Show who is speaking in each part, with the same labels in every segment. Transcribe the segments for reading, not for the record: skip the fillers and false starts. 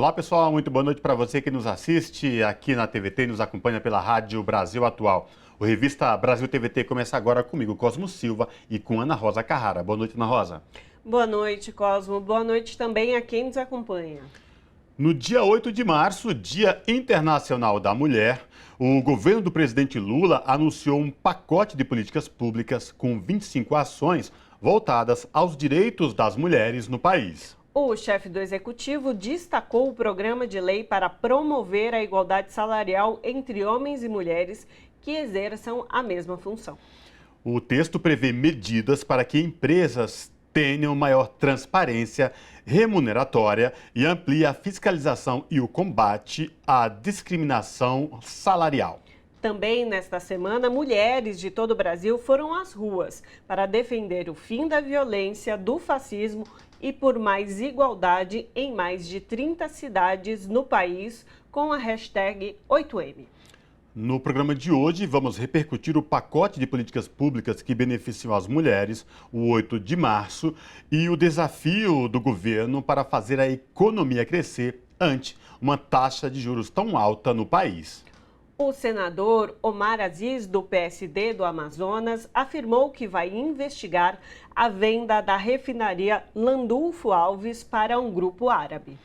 Speaker 1: Olá pessoal, muito boa noite para você que nos assiste aqui na TVT e nos acompanha pela Rádio Brasil Atual. O Revista Brasil TVT começa agora comigo, Cosmo Silva, e com Ana Rosa Carrara. Boa noite, Ana Rosa.
Speaker 2: Boa noite, Cosmo. Boa noite também a quem nos acompanha.
Speaker 1: No dia 8 de março, Dia Internacional da Mulher, o governo do presidente Lula anunciou um pacote de políticas públicas com 25 ações voltadas aos direitos das mulheres no país.
Speaker 2: O chefe do executivo destacou o programa de lei para promover a igualdade salarial entre homens e mulheres que exerçam a mesma função.
Speaker 1: O texto prevê medidas para que empresas tenham maior transparência remuneratória e amplia a fiscalização e o combate à discriminação salarial.
Speaker 2: Também nesta semana, mulheres de todo o Brasil foram às ruas para defender o fim da violência, do fascismo e por mais igualdade em mais de 30 cidades no país com a hashtag 8M.
Speaker 1: No programa de hoje, vamos repercutir o pacote de políticas públicas que beneficiam as mulheres, o 8 de março, e o desafio do governo para fazer a economia crescer ante uma taxa de juros tão alta no país.
Speaker 2: O senador Omar Aziz, do PSD do Amazonas, afirmou que vai investigar a venda da refinaria Landulfo Alves para um grupo árabe.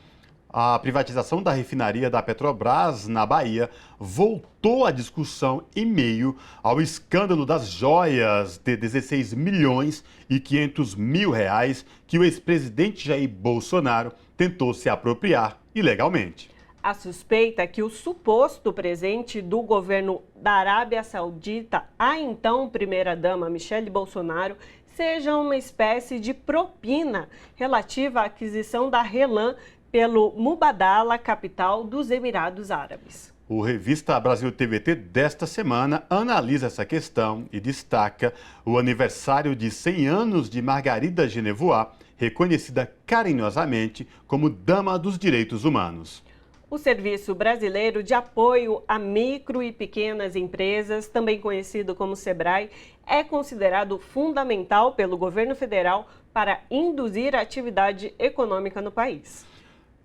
Speaker 1: A privatização da refinaria da Petrobras, na Bahia, voltou à discussão em meio ao escândalo das joias de 16 milhões e 500 mil reais que o ex-presidente Jair Bolsonaro tentou se apropriar ilegalmente.
Speaker 2: A suspeita é que o suposto presente do governo da Arábia Saudita à então primeira-dama Michele Bolsonaro seja uma espécie de propina relativa à aquisição da RLAM pelo Mubadala, capital dos Emirados Árabes.
Speaker 1: O Revista Brasil TVT desta semana analisa essa questão e destaca o aniversário de 100 anos de Margarida Genevois, reconhecida carinhosamente como Dama dos Direitos Humanos.
Speaker 2: O Serviço Brasileiro de Apoio a Micro e Pequenas Empresas, também conhecido como SEBRAE, é considerado fundamental pelo governo federal para induzir a atividade econômica no país.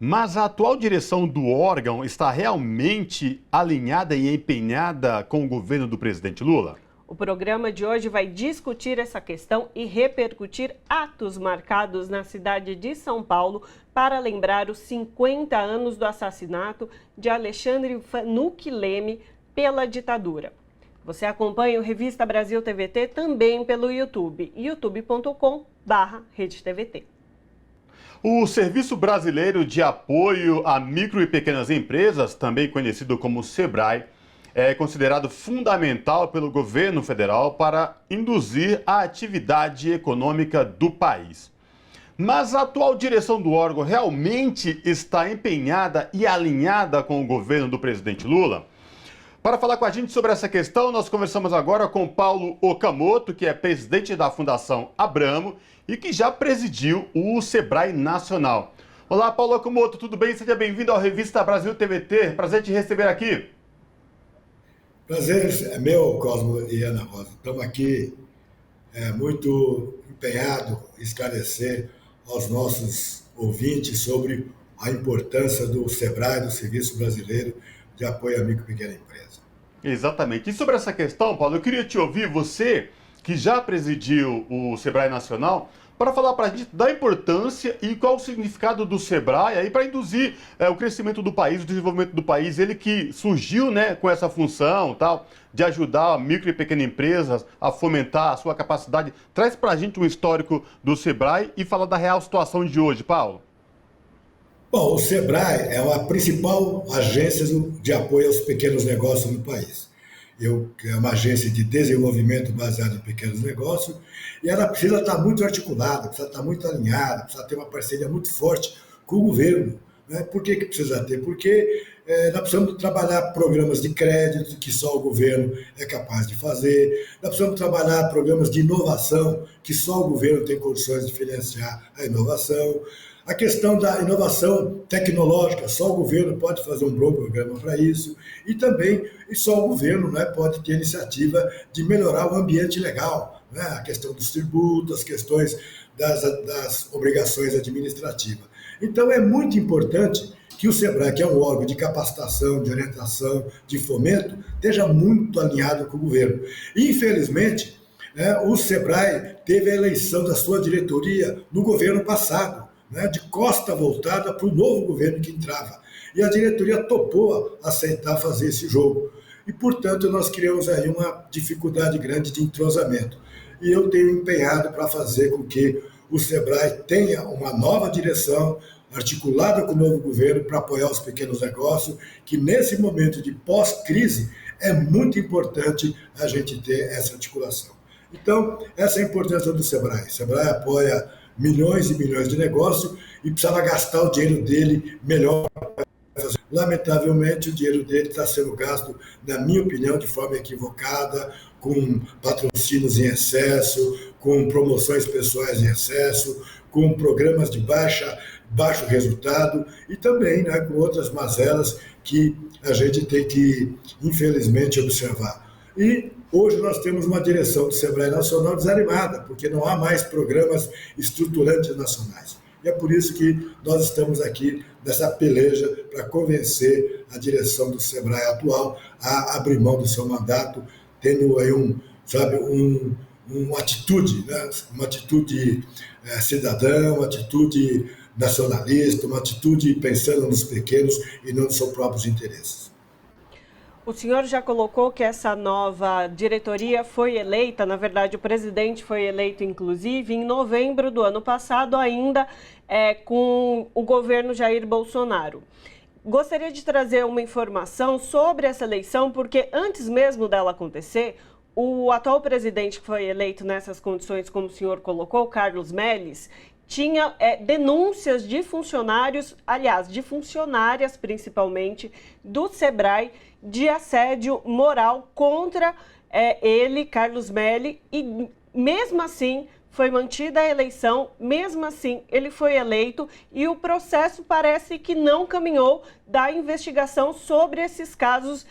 Speaker 1: Mas a atual direção do órgão está realmente alinhada e empenhada com o governo do presidente Lula?
Speaker 2: O programa de hoje vai discutir essa questão e repercutir atos marcados na cidade de São Paulo para lembrar os 50 anos do assassinato de Alexandre Vanucchi Leme pela ditadura. Você acompanha o Revista Brasil TVT também pelo YouTube, youtube.com/RedeTVT.
Speaker 1: O Serviço Brasileiro de Apoio a Micro e Pequenas Empresas, também conhecido como SEBRAE, é considerado fundamental pelo governo federal para induzir a atividade econômica do país. Mas a atual direção do órgão realmente está empenhada e alinhada com o governo do presidente Lula? Para falar com a gente sobre essa questão, nós conversamos agora com Paulo Okamoto, que é presidente da Fundação Abramo e que já presidiu o SEBRAE Nacional. Olá, Paulo Okamoto, tudo bem? Seja bem-vindo ao Revista Brasil TVT. Prazer te receber aqui.
Speaker 3: Prazer é meu, Cosmo e Ana Rosa. Estamos aqui muito empenhados em esclarecer aos nossos ouvintes sobre a importância do SEBRAE, do Serviço Brasileiro de Apoio à Micro e Pequena Empresa.
Speaker 1: Exatamente. E sobre essa questão, Paulo, eu queria te ouvir, você que já presidiu o SEBRAE Nacional, para falar para a gente da importância e qual o significado do SEBRAE aí para induzir o crescimento do país, o desenvolvimento do país, ele que surgiu, né, com essa função tal, de ajudar micro e pequenas empresas a fomentar a sua capacidade. Traz para a gente um histórico do SEBRAE e fala da real situação de hoje, Paulo.
Speaker 3: Bom, o SEBRAE é a principal agência de apoio aos pequenos negócios no país. É uma agência de desenvolvimento baseada em pequenos negócios e ela precisa estar muito articulada, precisa estar muito alinhada, precisa ter uma parceria muito forte com o governo. Né? Por que precisa ter? Porque nós precisamos trabalhar programas de crédito que só o governo é capaz de fazer, nós precisamos trabalhar programas de inovação que só o governo tem condições de financiar a inovação. A questão da inovação tecnológica, só o governo pode fazer um bom programa para isso, e também só o governo, né, pode ter iniciativa de melhorar o ambiente legal, né, a questão dos tributos, as questões das obrigações administrativas. Então é muito importante que o SEBRAE, que é um órgão de capacitação, de orientação, de fomento, esteja muito alinhado com o governo. Infelizmente, o SEBRAE teve a eleição da sua diretoria no governo passado, de costa voltada para o novo governo que entrava. E a diretoria topou aceitar fazer esse jogo. E, portanto, nós criamos aí uma dificuldade grande de entrosamento. E eu tenho empenhado para fazer com que o SEBRAE tenha uma nova direção, articulada com o novo governo, para apoiar os pequenos negócios, que nesse momento de pós-crise é muito importante a gente ter essa articulação. Então, essa é a importância do SEBRAE. O SEBRAE apoia milhões e milhões de negócios e precisava gastar o dinheiro dele melhor. Lamentavelmente, o dinheiro dele está sendo gasto, na minha opinião, de forma equivocada, com patrocínios em excesso, com promoções pessoais em excesso, com programas de baixo resultado e também com outras mazelas que a gente tem que, infelizmente, observar. E hoje nós temos uma direção do SEBRAE Nacional desanimada, porque não há mais programas estruturantes nacionais. E é por isso que nós estamos aqui nessa peleja para convencer a direção do SEBRAE atual a abrir mão do seu mandato, tendo aí uma atitude, uma atitude cidadã, uma atitude nacionalista, uma atitude pensando nos pequenos e não nos seus próprios interesses.
Speaker 2: O senhor já colocou que essa nova diretoria foi eleita, na verdade o presidente foi eleito inclusive em novembro do ano passado, ainda com o governo Jair Bolsonaro. Gostaria de trazer uma informação sobre essa eleição, porque antes mesmo dela acontecer, o atual presidente que foi eleito nessas condições, como o senhor colocou, Carlos Melles, tinha denúncias de funcionários, aliás, de funcionárias principalmente, do SEBRAE, de assédio moral contra ele, Carlos Melles, e mesmo assim foi mantida a eleição, mesmo assim ele foi eleito e o processo parece que não caminhou da investigação sobre esses casos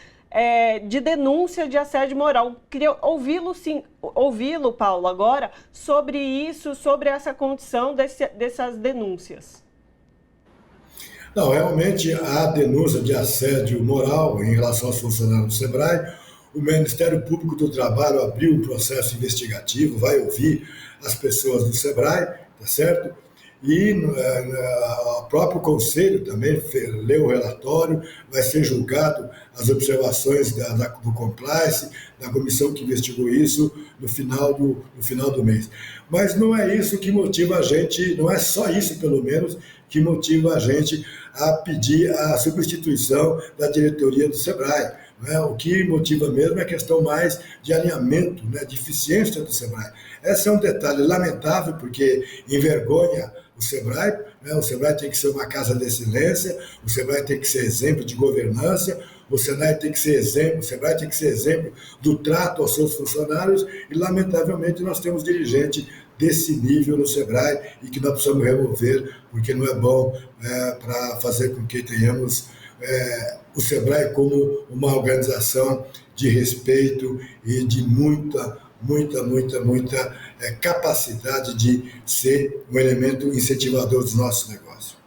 Speaker 2: de denúncia de assédio moral. Queria ouvi-lo, Paulo, agora, sobre isso, sobre essa condição dessas denúncias.
Speaker 3: Não, realmente há denúncia de assédio moral em relação aos funcionários do SEBRAE. O Ministério Público do Trabalho abriu um processo investigativo, vai ouvir as pessoas do SEBRAE, tá certo? E o próprio Conselho também leu o relatório, vai ser julgado as observações do compliance, da comissão que investigou isso no final do mês. Mas não é isso que motiva a gente, não é só isso, pelo menos, que motiva a gente a pedir a substituição da diretoria do SEBRAE. O que motiva mesmo é a questão mais de alinhamento, de eficiência do SEBRAE. Esse é um detalhe lamentável, porque envergonha o SEBRAE. O SEBRAE tem que ser uma casa de excelência, o SEBRAE tem que ser exemplo de governança, o SEBRAE tem que ser exemplo do trato aos seus funcionários e, lamentavelmente, nós temos dirigente desse nível no SEBRAE e que nós precisamos remover, porque não é bom para fazer com que tenhamos o SEBRAE como uma organização de respeito e de muita capacidade de ser um elemento incentivador dos nossos negócios.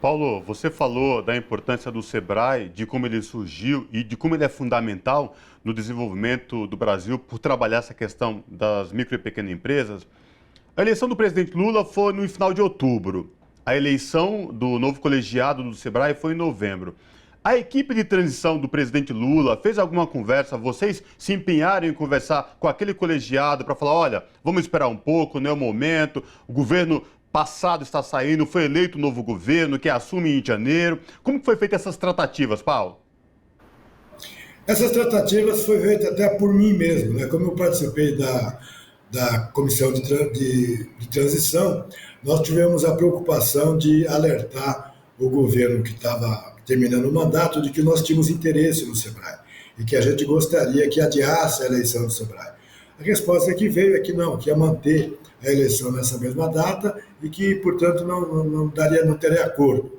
Speaker 1: Paulo, você falou da importância do SEBRAE, de como ele surgiu e de como ele é fundamental no desenvolvimento do Brasil por trabalhar essa questão das micro e pequenas empresas. A eleição do presidente Lula foi no final de outubro. A eleição do novo colegiado do SEBRAE foi em novembro. A equipe de transição do presidente Lula fez alguma conversa? Vocês se empenharam em conversar com aquele colegiado para falar, olha, vamos esperar um pouco, não é o momento, o governo passado está saindo, foi eleito um novo governo que assume em janeiro. Como foi feita essas tratativas, Paulo?
Speaker 3: Essas tratativas foram feitas até por mim mesmo, Como eu participei da comissão de transição, nós tivemos a preocupação de alertar o governo que estava terminando o mandato de que nós tínhamos interesse no SEBRAE e que a gente gostaria que adiasse a eleição do SEBRAE. A resposta que veio é que não, que ia manter a eleição nessa mesma data e que, portanto, não teria acordo.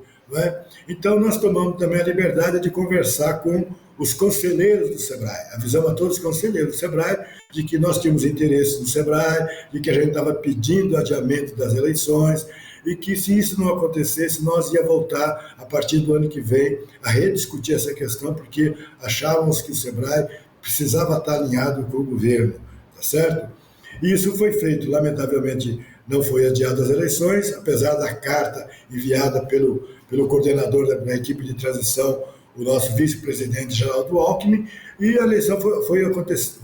Speaker 3: Então, nós tomamos também a liberdade de conversar com os conselheiros do SEBRAE. Avisamos a todos os conselheiros do SEBRAE de que nós tínhamos interesse no SEBRAE, de que a gente estava pedindo adiamento das eleições e que, se isso não acontecesse, nós ia voltar, a partir do ano que vem, a rediscutir essa questão, porque achávamos que o SEBRAE precisava estar alinhado com o governo, tá certo? E isso foi feito. Lamentavelmente, não foi adiado as eleições, apesar da carta enviada pelo coordenador da equipe de transição, o nosso vice-presidente Geraldo Alckmin, e a eleição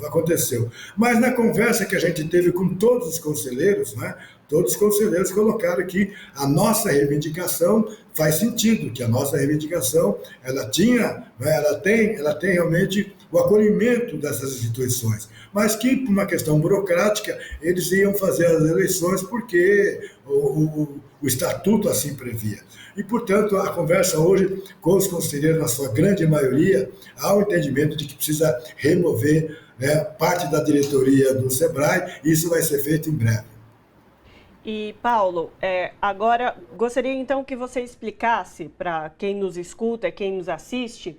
Speaker 3: aconteceu. Mas na conversa que a gente teve com todos os conselheiros, né, todos os conselheiros colocaram que a nossa reivindicação faz sentido, que a nossa reivindicação ela tem realmente o acolhimento dessas instituições, mas que, por uma questão burocrática, eles iam fazer as eleições porque o estatuto assim previa. E, portanto, a conversa hoje com os conselheiros, na sua grande maioria, há o entendimento de que precisa remover, né, parte da diretoria do SEBRAE, e isso vai ser feito em breve.
Speaker 2: E, Paulo, agora gostaria então que você explicasse para quem nos escuta, quem nos assiste,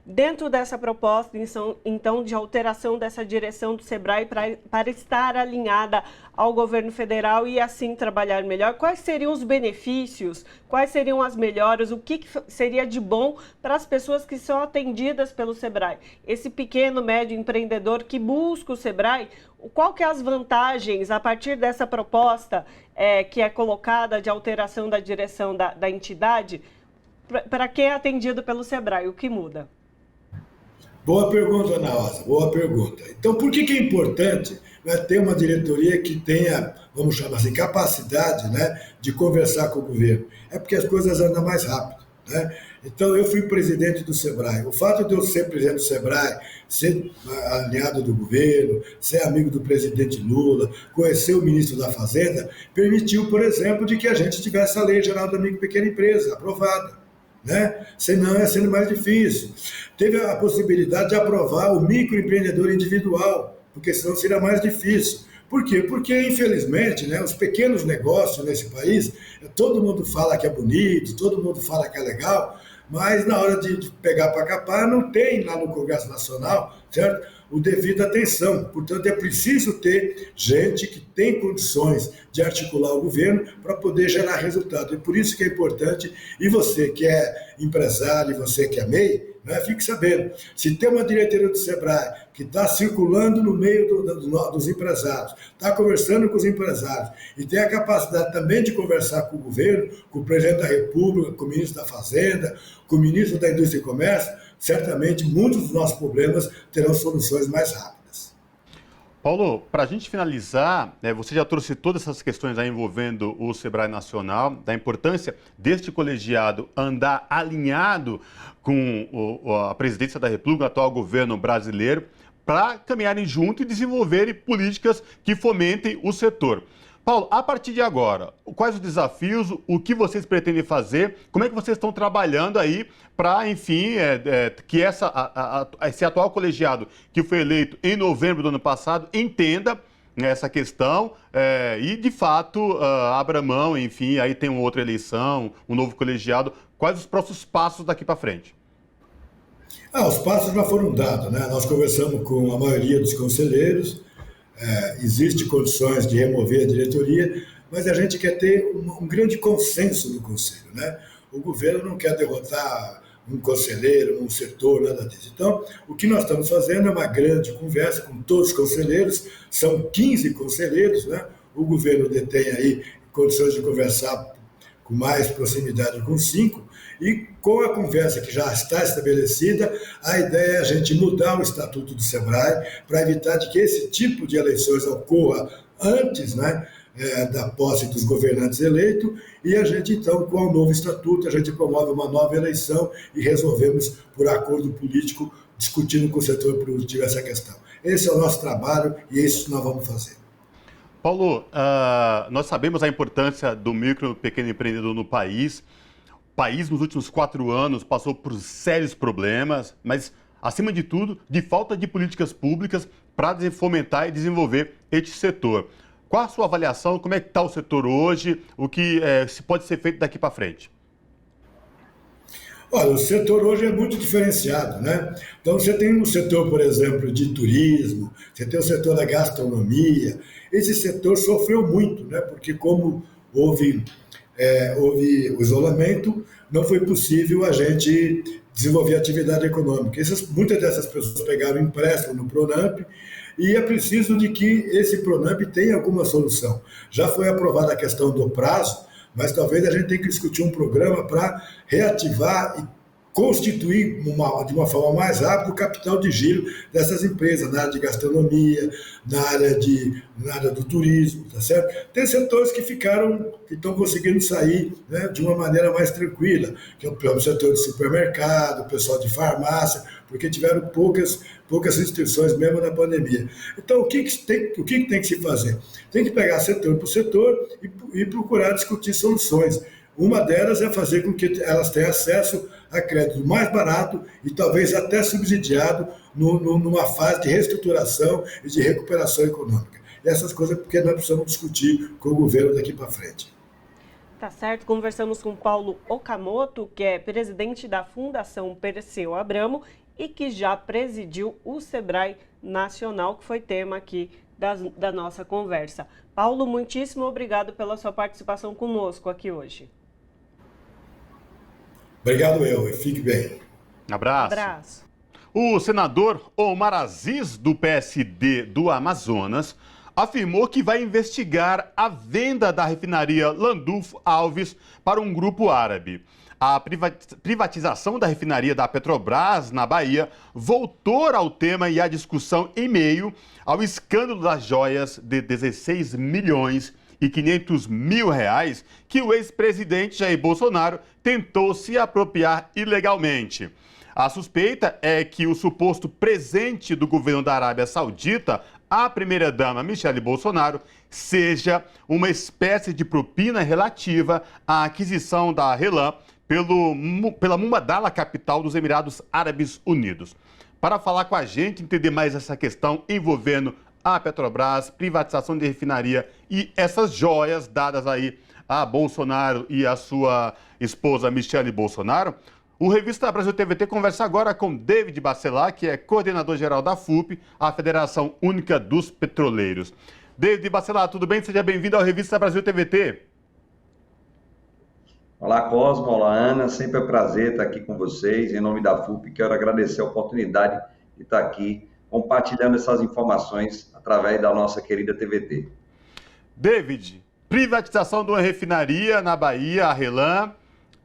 Speaker 2: dentro dessa proposta, então, de alteração dessa direção do SEBRAE para estar alinhada ao governo federal e assim trabalhar melhor, quais seriam os benefícios, quais seriam as melhoras, o que seria de bom para as pessoas que são atendidas pelo SEBRAE? Esse pequeno, médio empreendedor que busca o SEBRAE, qual que é as vantagens a partir dessa proposta que é colocada de alteração da direção da entidade para quem é atendido pelo SEBRAE? O que muda?
Speaker 3: Boa pergunta, Ana Rosa, boa pergunta. Então, por que é importante, né, ter uma diretoria que tenha, vamos chamar assim, capacidade, né, de conversar com o governo? É porque as coisas andam mais rápido, né? Então, eu fui presidente do SEBRAE. O fato de eu ser presidente do SEBRAE, ser aliado do governo, ser amigo do presidente Lula, conhecer o ministro da Fazenda, permitiu, por exemplo, de que a gente tivesse a Lei Geral da Micro e Pequena Empresa aprovada, né? Senão ia sendo mais difícil. Teve a possibilidade de aprovar o microempreendedor individual, porque senão seria mais difícil. Por quê? Porque, infelizmente, né, os pequenos negócios nesse país, todo mundo fala que é bonito, todo mundo fala que é legal, mas na hora de pegar para capar, não tem lá no Congresso Nacional, certo? O devido atenção. Portanto, é preciso ter gente que tem condições de articular o governo para poder gerar resultado. E por isso que é importante, e você que é empresário, e você que é MEI, né, fique sabendo, se tem uma diretoria do SEBRAE que está circulando no meio dos empresários, está conversando com os empresários e tem a capacidade também de conversar com o governo, com o presidente da República, com o ministro da Fazenda, com o ministro da Indústria e Comércio, certamente muitos dos nossos problemas terão soluções mais rápidas.
Speaker 1: Paulo, para a gente finalizar, você já trouxe todas essas questões aí envolvendo o SEBRAE Nacional, da importância deste colegiado andar alinhado com a presidência da República, o atual governo brasileiro, para caminharem junto e desenvolverem políticas que fomentem o setor. Paulo, a partir de agora, quais os desafios, o que vocês pretendem fazer, como é que vocês estão trabalhando aí para, enfim, que esse atual colegiado que foi eleito em novembro do ano passado entenda essa questão e, de fato, abra mão, enfim, aí tem uma outra eleição, um novo colegiado. Quais os próximos passos daqui para frente?
Speaker 3: Os passos já foram dados, né? Nós conversamos com a maioria dos conselheiros, existe condições de remover a diretoria, mas a gente quer ter um grande consenso no Conselho, né? O governo não quer derrotar um conselheiro, um setor, nada disso. Então, o que nós estamos fazendo é uma grande conversa com todos os conselheiros, são 15 conselheiros, né? O governo detém aí condições de conversar com mais proximidade com 5, e com a conversa que já está estabelecida, a ideia é a gente mudar o Estatuto do SEBRAE para evitar de que esse tipo de eleições ocorra antes, né, da posse dos governantes eleitos, e a gente, então, com o novo Estatuto, a gente promove uma nova eleição e resolvemos, por acordo político, discutindo com o setor produtivo essa questão. Esse é o nosso trabalho e é isso que nós vamos fazer.
Speaker 1: Paulo, nós sabemos a importância do micro e pequeno empreendedor no país. O país, nos últimos 4 anos, passou por sérios problemas, mas, acima de tudo, de falta de políticas públicas para fomentar e desenvolver este setor. Qual a sua avaliação? Como é que está o setor hoje? O que se pode ser feito daqui para frente?
Speaker 3: Olha, o setor hoje é muito diferenciado, né? Então, você tem um setor, por exemplo, de turismo, você tem o setor da gastronomia. Esse setor sofreu muito, né? Porque como houve houve o isolamento, não foi possível a gente desenvolver atividade econômica. Muitas dessas pessoas pegaram empréstimo no Pronamp e é preciso de que esse Pronamp tenha alguma solução. Já foi aprovada a questão do prazo, mas talvez a gente tenha que discutir um programa para reativar e constituir de uma forma mais rápida o capital de giro dessas empresas, na área de gastronomia, na área do turismo, tá certo? Tem setores que estão conseguindo sair, né, de uma maneira mais tranquila, que é o setor de supermercado, o pessoal de farmácia, porque tiveram poucas restrições mesmo na pandemia. Então, o que tem que se fazer? Tem que pegar setor por setor e procurar discutir soluções. Uma delas é fazer com que elas tenham acesso a crédito mais barato e talvez até subsidiado numa fase de reestruturação e de recuperação econômica. E essas coisas porque nós precisamos discutir com o governo daqui para frente.
Speaker 2: Tá certo, conversamos com Paulo Okamoto, que é presidente da Fundação Perseu Abramo e que já presidiu o Sebrae Nacional, que foi tema aqui da nossa conversa. Paulo, muitíssimo obrigado pela sua participação conosco aqui hoje.
Speaker 3: Obrigado, e fique bem.
Speaker 1: Abraço. O senador Omar Aziz, do PSD do Amazonas, afirmou que vai investigar a venda da refinaria Landulfo Alves para um grupo árabe. A privatização da refinaria da Petrobras, na Bahia, voltou ao tema e à discussão em meio ao escândalo das joias de 16 milhões e 500 mil reais que o ex-presidente Jair Bolsonaro tentou se apropriar ilegalmente. A suspeita é que o suposto presente do governo da Arábia Saudita à primeira-dama Michele Bolsonaro seja uma espécie de propina relativa à aquisição da RLAM pela Mubadala, capital dos Emirados Árabes Unidos. Para falar com a gente, entender mais essa questão envolvendo a Petrobras, privatização de refinaria e essas joias dadas aí a Bolsonaro e a sua esposa Michele Bolsonaro, o Revista Brasil TVT conversa agora com David Bacelar, que é coordenador-geral da FUP, a Federação Única dos Petroleiros. David Bacelar, tudo bem? Seja bem-vindo ao Revista Brasil TVT.
Speaker 4: Olá, Cosmo, olá, Ana, sempre é um prazer estar aqui com vocês. Em nome da FUP, quero agradecer a oportunidade de estar aqui compartilhando essas informações através da nossa querida TVT.
Speaker 1: David, privatização de uma refinaria na Bahia, a RLAM,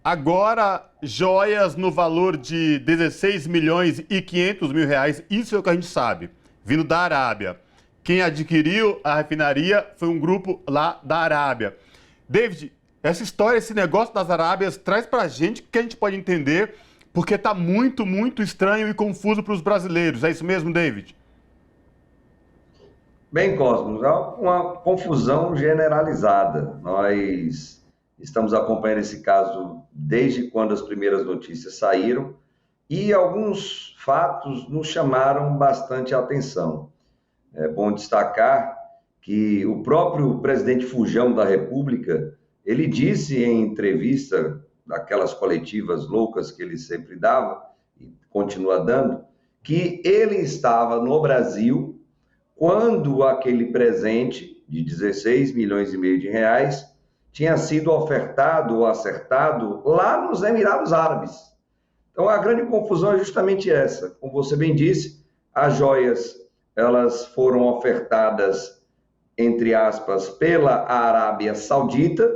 Speaker 1: agora joias no valor de 16 milhões e 500 mil reais, isso é o que a gente sabe, vindo da Arábia. Quem adquiriu a refinaria foi um grupo lá da Arábia. David, essa história, esse negócio das Arábias, traz pra gente o que a gente pode entender, porque está muito, muito estranho e confuso para os brasileiros. É isso mesmo, David?
Speaker 4: Bem, Cosmos, há uma confusão generalizada. Nós estamos acompanhando esse caso desde quando as primeiras notícias saíram e alguns fatos nos chamaram bastante a atenção. É bom destacar que o próprio presidente Fujão da República, ele disse em entrevista, daquelas coletivas loucas que ele sempre dava e continua dando, que ele estava no Brasil quando aquele presente de 16 milhões e meio de reais tinha sido ofertado ou acertado lá nos Emirados Árabes. Então, a grande confusão é justamente essa. Como você bem disse, as joias, elas foram ofertadas, entre aspas, pela Arábia Saudita,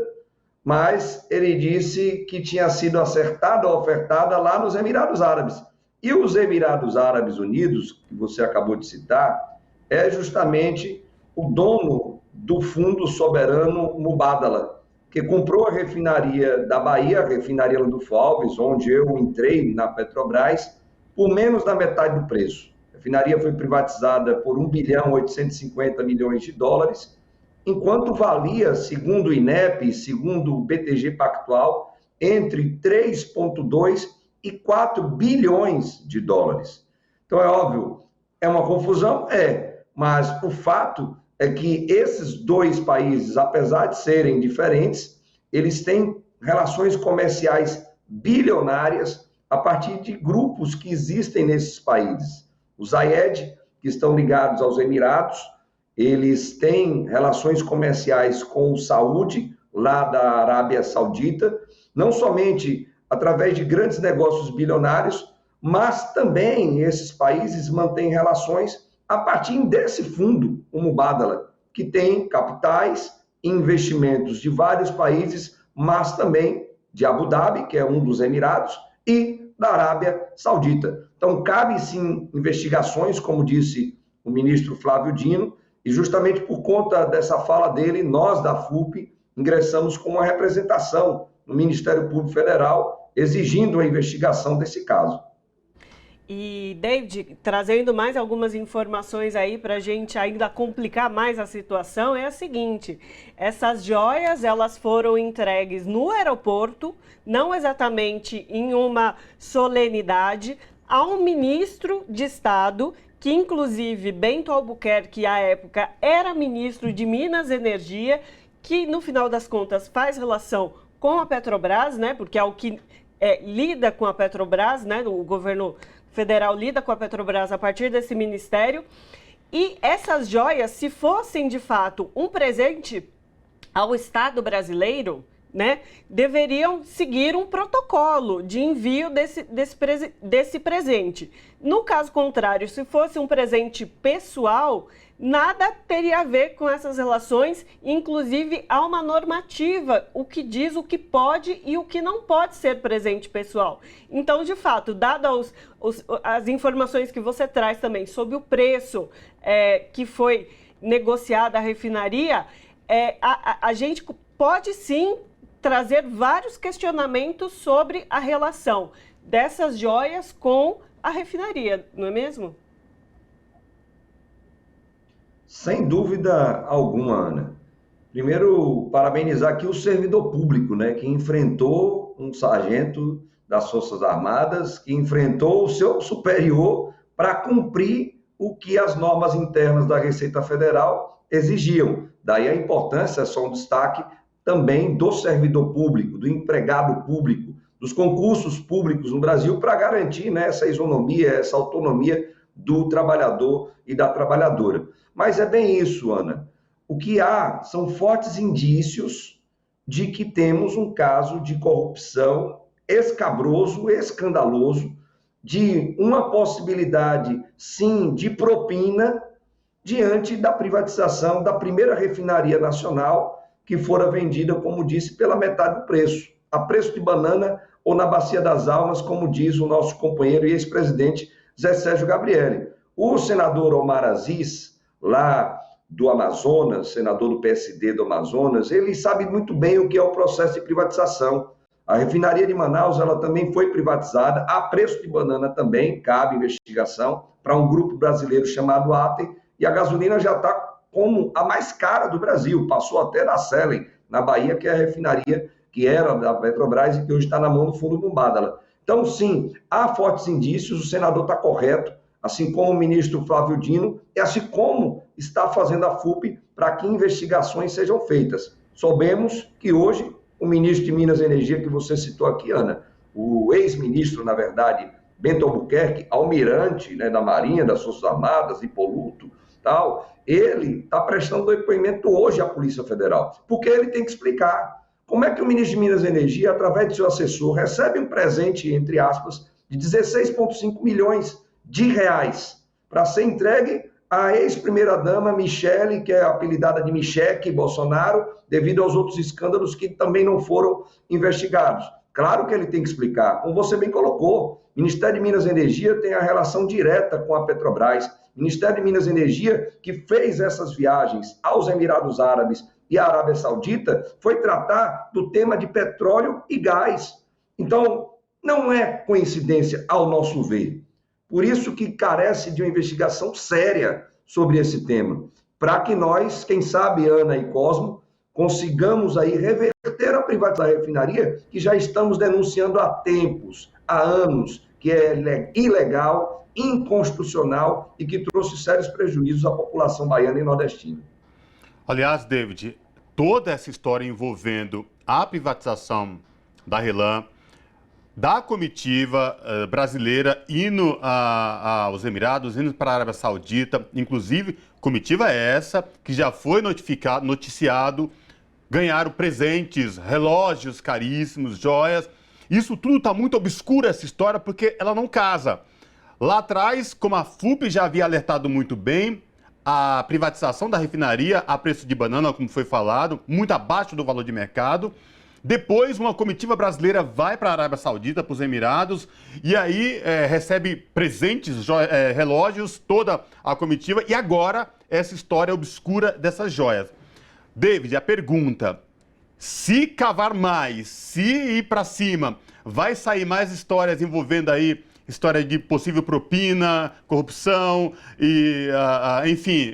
Speaker 4: mas ele disse que tinha sido acertada ou ofertada lá nos Emirados Árabes. E os Emirados Árabes Unidos, que você acabou de citar, é justamente o dono do Fundo Soberano Mubadala, que comprou a refinaria da Bahia, a refinaria Landulfo Alves, onde eu entrei na Petrobras, por menos da metade do preço. A refinaria foi privatizada por 1 bilhão 850 milhões de dólares, enquanto valia, segundo o INEP, segundo o BTG Pactual, entre 3,2 e 4 bilhões de dólares. Então, é óbvio, é uma confusão? É, mas o fato é que esses dois países, apesar de serem diferentes, eles têm relações comerciais bilionárias a partir de grupos que existem nesses países. Os Zayed, que estão ligados aos Emirados, eles têm relações comerciais com o Saúde, lá da Arábia Saudita, não somente através de grandes negócios bilionários, mas também esses países mantêm relações a partir desse fundo, o Mubadala, que tem capitais e investimentos de vários países, mas também de Abu Dhabi, que é um dos Emirados, e da Arábia Saudita. Então, cabe sim investigações, como disse o ministro Flávio Dino, e justamente por conta dessa fala dele, nós da FUP ingressamos com uma representação no Ministério Público Federal, exigindo a investigação desse caso.
Speaker 2: E, David, trazendo mais algumas informações aí para a gente ainda complicar mais a situação, é a seguinte: essas joias, elas foram entregues no aeroporto, não exatamente em uma solenidade, a um ministro de Estado, que inclusive Bento Albuquerque, à época, era ministro de Minas e Energia, que no final das contas faz relação com a Petrobras, né? Porque é o que lida com a Petrobras, né? O governo federal lida com a Petrobras a partir desse ministério. E essas joias, se fossem de fato um presente ao Estado brasileiro, né, deveriam seguir um protocolo de envio desse presente. No caso contrário, se fosse um presente pessoal, nada teria a ver com essas relações, inclusive há uma normativa, o que diz o que pode e o que não pode ser presente pessoal. Então, de fato, dadas as informações que você traz também sobre o preço que foi negociada a refinaria, a gente pode sim trazer vários questionamentos sobre a relação dessas joias com a refinaria, não é mesmo?
Speaker 4: Sem dúvida alguma, Ana. Primeiro, parabenizar aqui o servidor público, né, que enfrentou um sargento das Forças Armadas, que enfrentou o seu superior para cumprir o que as normas internas da Receita Federal exigiam. Daí a importância, só um destaque, também do servidor público, do empregado público, dos concursos públicos no Brasil para garantir, né, essa isonomia, essa autonomia do trabalhador e da trabalhadora. Mas é bem isso, Ana. O que há são fortes indícios de que temos um caso de corrupção escabroso, escandaloso, de uma possibilidade, sim, de propina diante da privatização da primeira refinaria nacional que fora vendida, como disse, pela metade do preço, a preço de banana ou na bacia das almas, como diz o nosso companheiro e ex-presidente Zé Sérgio Gabrielli. O senador Omar Aziz, lá do Amazonas, senador do PSD do Amazonas, ele sabe muito bem o que é o processo de privatização. A refinaria de Manaus, ela também foi privatizada, a preço de banana também, cabe investigação, para um grupo brasileiro chamado Atem, e a gasolina já está como a mais cara do Brasil, passou até da Selen, na Bahia, que é a refinaria que era da Petrobras e que hoje está na mão do Fundo Mubadala. Então, sim, há fortes indícios, o senador está correto, assim como o ministro Flávio Dino, e assim como está fazendo a FUP para que investigações sejam feitas. Soubemos que hoje o ministro de Minas e Energia, que você citou aqui, Ana, o ex-ministro, na verdade, Bento Albuquerque, almirante, né, da Marinha, das Forças Armadas, impoluto, tal, ele está prestando depoimento hoje à Polícia Federal, porque ele tem que explicar como é que o ministro de Minas e Energia, através de seu assessor, recebe um presente, entre aspas, de 16,5 milhões de reais para ser entregue à ex-primeira-dama Michele, que é apelidada de Micheque Bolsonaro, devido aos outros escândalos que também não foram investigados. Claro que ele tem que explicar, como você bem colocou, o Ministério de Minas e Energia tem a relação direta com a Petrobras, o Ministério de Minas e Energia, que fez essas viagens aos Emirados Árabes e à Arábia Saudita, foi tratar do tema de petróleo e gás. Então, não é coincidência, ao nosso ver. Por isso que carece de uma investigação séria sobre esse tema, para que nós, quem sabe, Ana e Cosmo, consigamos aí reverter a privatização da refinaria, que já estamos denunciando há tempos, há anos, que é ilegal, inconstitucional e que trouxe sérios prejuízos à população baiana e nordestina.
Speaker 1: Aliás, David, toda essa história envolvendo a privatização da RLAM, da comitiva brasileira indo aos Emirados, indo para a Arábia Saudita, inclusive comitiva essa que já foi noticiado ganharam presentes, relógios caríssimos, joias. Isso tudo está muito obscuro, essa história, porque ela não casa. Lá atrás, como a FUP já havia alertado muito bem, a privatização da refinaria a preço de banana, como foi falado, muito abaixo do valor de mercado. Depois, uma comitiva brasileira vai para a Arábia Saudita, para os Emirados, e aí recebe presentes, relógios, toda a comitiva. E agora, essa história obscura dessas joias. David, a pergunta: se cavar mais, se ir para cima, vai sair mais histórias envolvendo aí história de possível propina, corrupção e, enfim,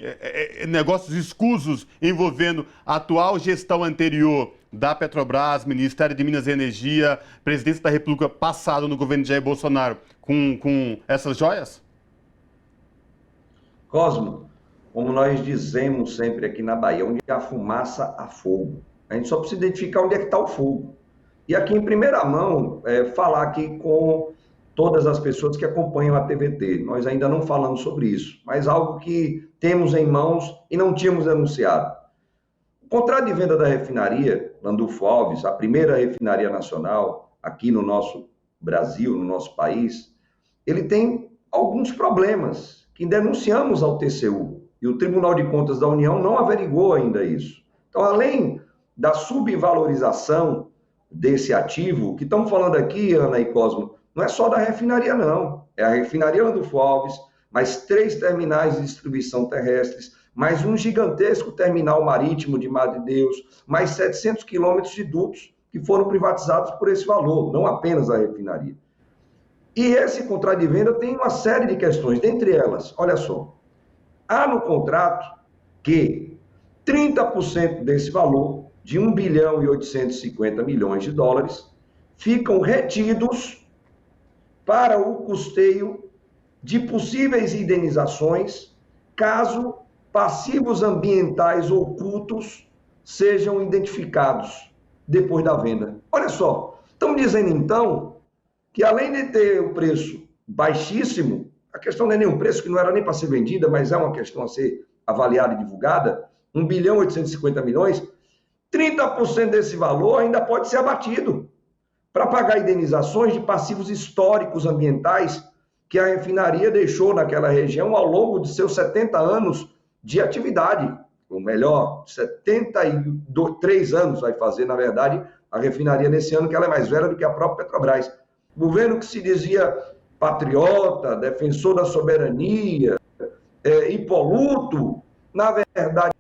Speaker 1: negócios escusos envolvendo a atual gestão anterior da Petrobras, Ministério de Minas e Energia, presidência da República passado no governo de Jair Bolsonaro, com essas joias?
Speaker 4: Cosmo, como nós dizemos sempre aqui na Bahia, onde há fumaça, há fogo. A gente só precisa identificar onde é que está o fogo. E aqui em primeira mão, falar aqui com todas as pessoas que acompanham a TVT. Nós ainda não falamos sobre isso, mas algo que temos em mãos e não tínhamos denunciado. O contrato de venda da refinaria Landulfo Alves, a primeira refinaria nacional aqui no nosso Brasil, no nosso país, ele tem alguns problemas que denunciamos ao TCU. E o Tribunal de Contas da União não averigou ainda isso. Então, além da subvalorização desse ativo, que estamos falando aqui, Ana e Cosmo, não é só da refinaria, não. É a refinaria Landulfo Alves, mais 3 terminais de distribuição terrestres, mais um gigantesco terminal marítimo de Mar de Deus, mais 700 quilômetros de dutos que foram privatizados por esse valor, não apenas a refinaria. E esse contrato de venda tem uma série de questões, dentre elas, olha só, há no contrato que 30% desse valor, de 1 bilhão e 850 milhões de dólares, ficam retidos para o custeio de possíveis indenizações, caso passivos ambientais ocultos sejam identificados depois da venda. Olha só, estamos dizendo então que além de ter o preço baixíssimo, a questão não é nem um preço que não era nem para ser vendida, mas é uma questão a ser avaliada e divulgada, 1 bilhão e 850 milhões, 30% desse valor ainda pode ser abatido para pagar indenizações de passivos históricos ambientais que a refinaria deixou naquela região ao longo de seus 70 anos de atividade. Ou melhor, 73 anos vai fazer, na verdade, a refinaria nesse ano, que ela é mais velha do que a própria Petrobras. O governo que se dizia patriota, defensor da soberania, impoluto, na verdade,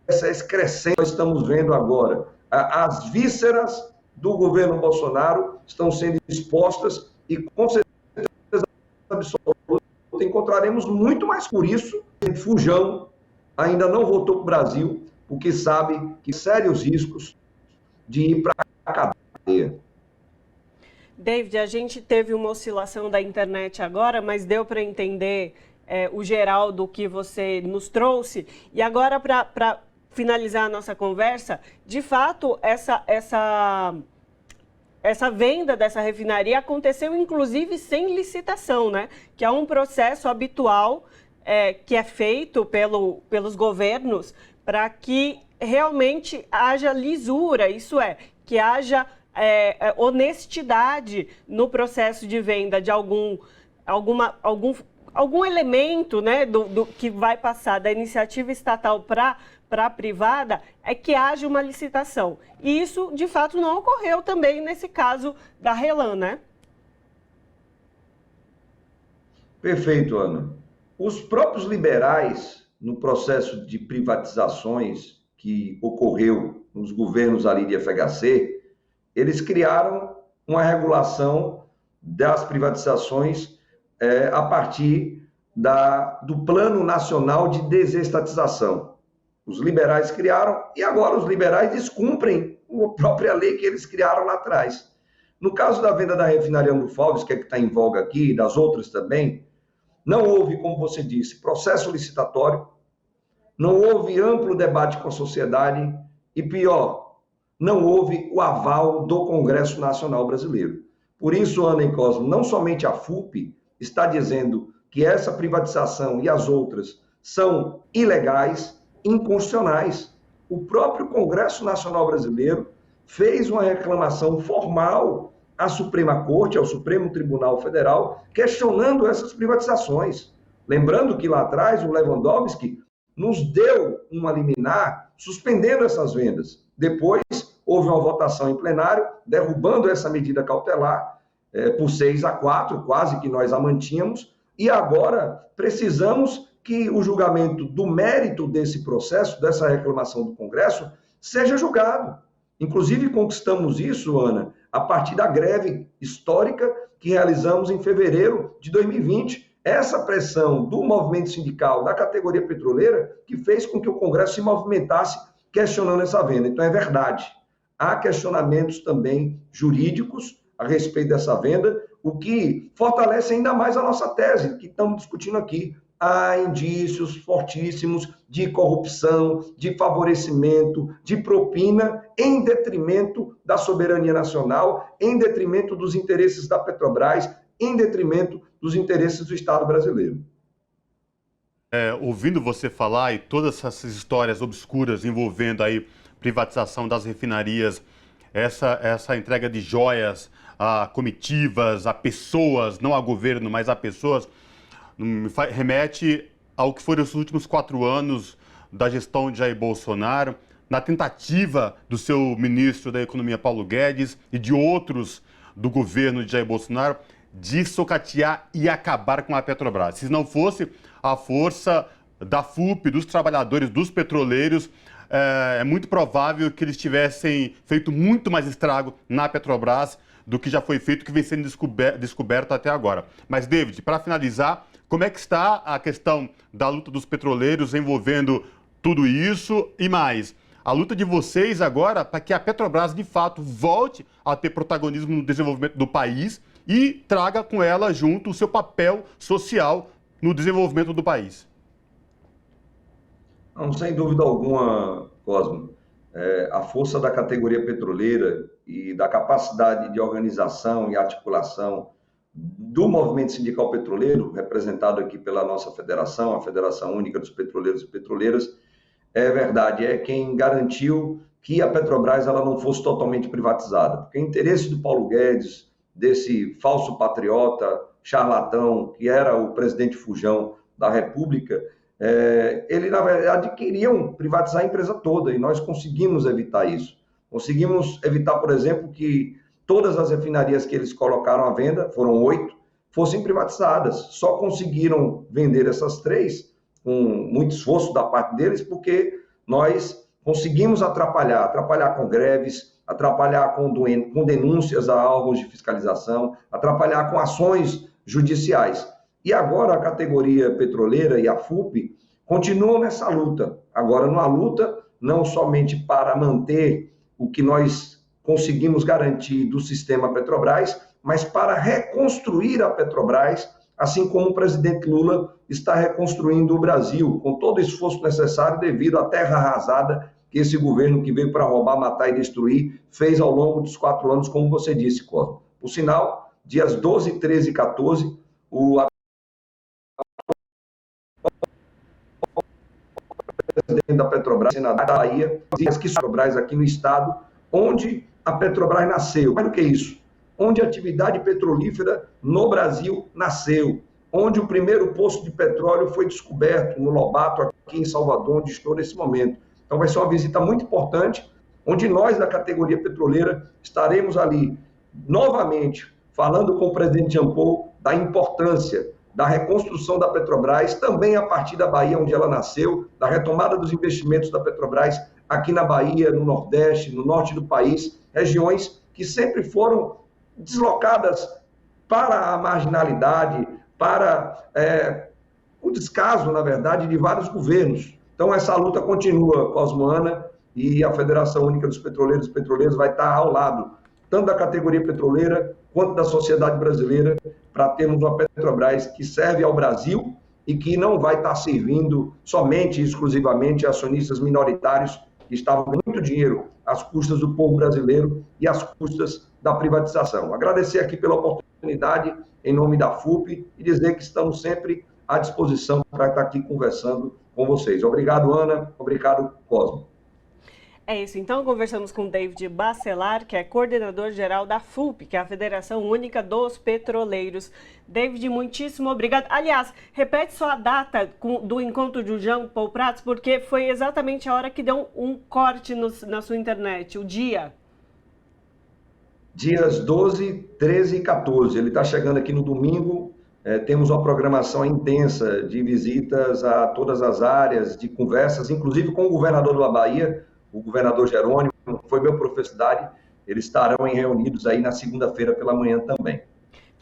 Speaker 4: essa excrescência que nós estamos vendo agora. As vísceras do governo Bolsonaro estão sendo expostas e, com certeza absoluta, encontraremos muito mais por isso. Fujão ainda não voltou para o Brasil, porque sabe que sérios riscos de ir para a cadeia.
Speaker 2: David, a gente teve uma oscilação da internet agora, mas deu para entender o geral do que você nos trouxe. E agora, para finalizar a nossa conversa, de fato, essa venda dessa refinaria aconteceu, inclusive, sem licitação, né? Que é um processo habitual que é feito pelos governos para que realmente haja lisura, isso é, que haja honestidade no processo de venda de algum elemento, né, que vai passar da iniciativa estatal para a privada, é que haja uma licitação. E isso, de fato, não ocorreu também nesse caso da RLAM, né?
Speaker 4: Perfeito, Ana. Os próprios liberais, no processo de privatizações que ocorreu nos governos ali de FHC, eles criaram uma regulação das privatizações a partir do Plano Nacional de Desestatização. Os liberais criaram e agora os liberais descumprem a própria lei que eles criaram lá atrás. No caso da venda da refinaria Landulfo Alves, que é que está em voga aqui, e das outras também, não houve, como você disse, processo licitatório, não houve amplo debate com a sociedade e, pior, não houve o aval do Congresso Nacional Brasileiro. Por isso, Ana e Cosmo, não somente a FUP está dizendo que essa privatização e as outras são ilegais, inconstitucionais. o próprio Congresso Nacional Brasileiro fez uma reclamação formal à Suprema Corte, ao Supremo Tribunal Federal, questionando essas privatizações. Lembrando que lá atrás o Lewandowski nos deu uma liminar suspendendo essas vendas. Depois houve uma votação em plenário, derrubando essa medida cautelar por 6-4, quase que nós a mantínhamos, e agora precisamos que o julgamento do mérito desse processo, dessa reclamação do Congresso, seja julgado. Inclusive, conquistamos isso, Ana, a partir da greve histórica que realizamos em fevereiro de 2020. Essa pressão do movimento sindical da categoria petroleira que fez com que o Congresso se movimentasse questionando essa venda. Então, é verdade. Há questionamentos também jurídicos a respeito dessa venda, o que fortalece ainda mais a nossa tese que estamos discutindo aqui. Há indícios fortíssimos de corrupção, de favorecimento, de propina, em detrimento da soberania nacional, em detrimento dos interesses da Petrobras, em detrimento dos interesses do Estado brasileiro.
Speaker 1: Ouvindo você falar e todas essas histórias obscuras envolvendo aí privatização das refinarias, essa entrega de joias a comitivas, a pessoas, não a governo, mas a pessoas, remete ao que foram os últimos 4 anos da gestão de Jair Bolsonaro, na tentativa do seu ministro da Economia, Paulo Guedes, e de outros do governo de Jair Bolsonaro, de socatear e acabar com a Petrobras. Se não fosse a força da FUP, dos trabalhadores, dos petroleiros, é muito provável que eles tivessem feito muito mais estrago na Petrobras do que já foi feito, que vem sendo descoberto até agora. Mas, David, para finalizar, como é que está a questão da luta dos petroleiros envolvendo tudo isso e mais? A luta de vocês agora para que a Petrobras, de fato, volte a ter protagonismo no desenvolvimento do país e traga com ela junto o seu papel social no desenvolvimento do país.
Speaker 4: Não, sem dúvida alguma, Cosmo. A força da categoria petroleira e da capacidade de organização e articulação do movimento sindical petroleiro, representado aqui pela nossa federação, a Federação Única dos Petroleiros e Petroleiras, é verdade, é quem garantiu que a Petrobras ela não fosse totalmente privatizada. Porque o interesse do Paulo Guedes, desse falso patriota, charlatão, que era o presidente Fujão da República, ele, na verdade, queriam privatizar a empresa toda, e nós conseguimos evitar isso. Conseguimos evitar, por exemplo, que todas as refinarias que eles colocaram à venda, foram 8, fossem privatizadas. Só conseguiram vender essas 3, com muito esforço da parte deles, porque nós conseguimos atrapalhar com greves, atrapalhar com denúncias a órgãos de fiscalização, atrapalhar com ações judiciais. E agora a categoria petroleira e a FUP continuam nessa luta. Agora, numa luta não somente para manter o que nós conseguimos garantir do sistema Petrobras, mas para reconstruir a Petrobras, assim como o presidente Lula está reconstruindo o Brasil, com todo o esforço necessário devido à terra arrasada que esse governo que veio para roubar, matar e destruir fez ao longo dos 4 anos, como você disse, Cosmo. Por sinal, dias 12, 13 e 14, o presidente da Petrobras, senador da Bahia, diz que Petrobras aqui no estado, onde a Petrobras nasceu. Mais do que isso, onde a atividade petrolífera no Brasil nasceu, onde o primeiro poço de petróleo foi descoberto, no Lobato, aqui em Salvador, onde estou nesse momento. Então vai ser uma visita muito importante, onde nós, da categoria petroleira, estaremos ali, novamente, falando com o presidente Jean Paul da importância da reconstrução da Petrobras, também a partir da Bahia, onde ela nasceu, da retomada dos investimentos da Petrobras aqui na Bahia, no Nordeste, no Norte do país, regiões que sempre foram deslocadas para a marginalidade, para o descaso, na verdade, de vários governos. Então, essa luta continua, Cosmoana, e a Federação Única dos Petroleiros e Petroleiras vai estar ao lado, tanto da categoria petroleira, quanto da sociedade brasileira, para termos uma Petrobras que serve ao Brasil e que não vai estar servindo somente e exclusivamente a acionistas minoritários que estavam com muito dinheiro às custas do povo brasileiro e às custas da privatização. Agradecer aqui pela oportunidade, em nome da FUP, e dizer que estamos sempre à disposição para estar aqui conversando com vocês. Obrigado, Ana. Obrigado, Cosmo.
Speaker 2: É isso, então conversamos com David Bacelar, que é coordenador-geral da FUP, que é a Federação Única dos Petroleiros. David, muitíssimo obrigado. Aliás, repete só a data do encontro de Jean Paul Prats, porque foi exatamente a hora que deu um corte na sua internet, o dia.
Speaker 4: Dias 12, 13 e 14. Ele está chegando aqui no domingo. Temos uma programação intensa de visitas a todas as áreas, de conversas, inclusive com o governador da Bahia, o governador Jerônimo, foi meu professor, eles estarão reunidos aí na segunda-feira pela manhã também.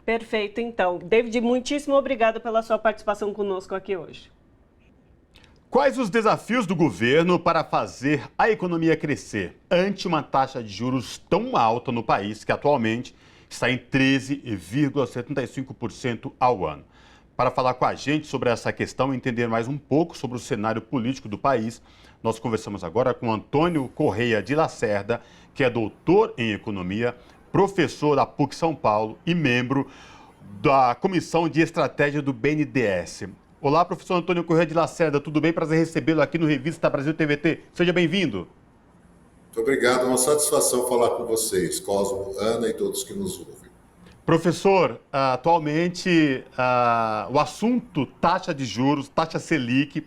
Speaker 2: Perfeito, então. David, muitíssimo obrigado pela sua participação conosco aqui hoje.
Speaker 1: Quais os desafios do governo para fazer a economia crescer ante uma taxa de juros tão alta no país, que atualmente está em 13,75% ao ano? Para falar com a gente sobre essa questão e entender mais um pouco sobre o cenário político do país, nós conversamos agora com Antônio Correia de Lacerda, que é doutor em economia, professor da PUC São Paulo e membro da Comissão de Estratégia do BNDES. Olá, professor Antônio Correia de Lacerda, tudo bem? Prazer recebê-lo aqui no Revista Brasil TVT. Seja bem-vindo.
Speaker 5: Muito obrigado, uma satisfação falar com vocês, Cosmo, Ana e todos que nos ouvem.
Speaker 1: Professor, atualmente o assunto taxa de juros, taxa Selic,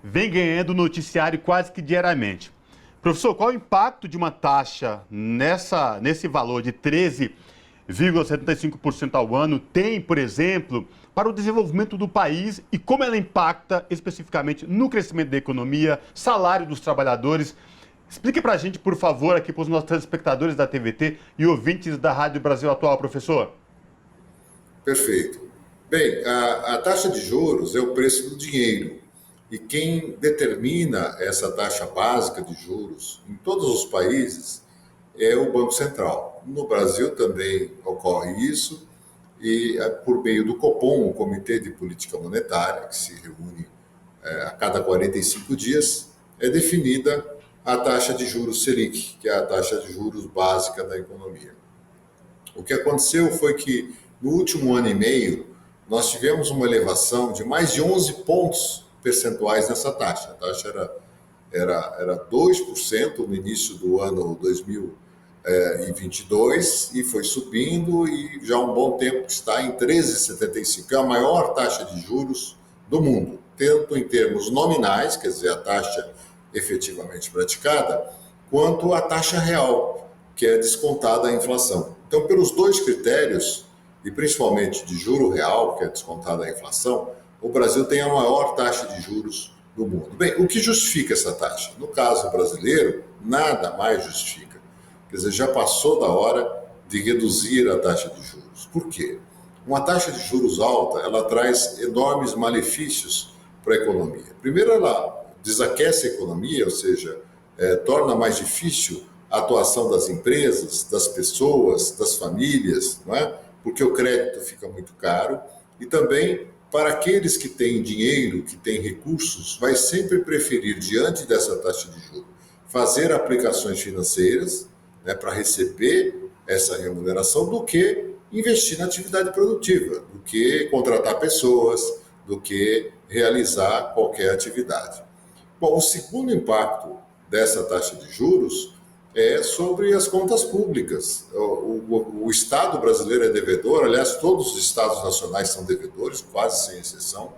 Speaker 1: vem ganhando noticiário quase que diariamente. Professor, qual o impacto de uma taxa nesse valor de 13,75% ao ano tem, por exemplo, para o desenvolvimento do país e como ela impacta especificamente no crescimento da economia, salário dos trabalhadores? Explique para a gente, por favor, aqui para os nossos telespectadores da TVT e ouvintes da Rádio Brasil Atual, professor.
Speaker 5: Perfeito. Bem, a taxa de juros é o preço do dinheiro. E quem determina essa taxa básica de juros em todos os países é o Banco Central. No Brasil também ocorre isso, e por meio do Copom, o Comitê de Política Monetária, que se reúne a cada 45 dias, é definida a taxa de juros Selic, que é a taxa de juros básica da economia. O que aconteceu foi que, no último ano e meio, nós tivemos uma elevação de mais de 11 pontos percentuais nessa taxa. A taxa era 2% no início do ano 2022 e foi subindo e já há um bom tempo está em 13,75%, que é a maior taxa de juros do mundo, tanto em termos nominais, quer dizer, a taxa efetivamente praticada, quanto a taxa real, que é descontada a inflação. Então, pelos dois critérios, e principalmente de juro real, que é descontada a inflação, o Brasil tem a maior taxa de juros do mundo. Bem, o que justifica essa taxa? No caso brasileiro, nada mais justifica. Quer dizer, já passou da hora de reduzir a taxa de juros. Por quê? Uma taxa de juros alta, ela traz enormes malefícios para a economia. Primeiro, ela desaquece a economia, ou seja, torna mais difícil a atuação das empresas, das pessoas, das famílias, não é? Porque o crédito fica muito caro e também para aqueles que têm dinheiro, que têm recursos, vai sempre preferir, diante dessa taxa de juros, fazer aplicações financeiras, né, para receber essa remuneração, do que investir na atividade produtiva, do que contratar pessoas, do que realizar qualquer atividade. Bom, o segundo impacto dessa taxa de juros é sobre as contas públicas. O Estado brasileiro é devedor, aliás, todos os Estados nacionais são devedores, quase sem exceção,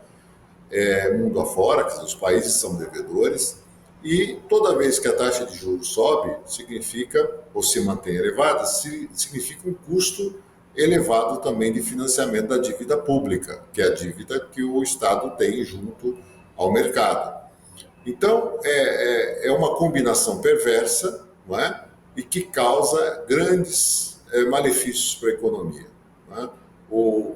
Speaker 5: mundo afora, quer dizer, os países são devedores, e toda vez que a taxa de juros sobe, significa, ou se mantém elevada, significa um custo elevado também de financiamento da dívida pública, que é a dívida que o Estado tem junto ao mercado. Então, é uma combinação perversa, não é? E que causa grandes malefícios para a economia. Não é? O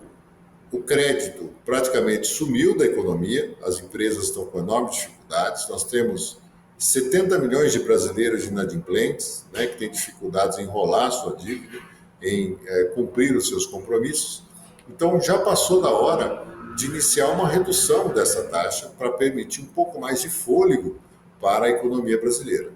Speaker 5: crédito praticamente sumiu da economia, as empresas estão com enormes dificuldades, nós temos 70 milhões de brasileiros inadimplentes, né, que têm dificuldades em enrolar a sua dívida, em cumprir os seus compromissos. Então, já passou da hora de iniciar uma redução dessa taxa para permitir um pouco mais de fôlego para a economia brasileira.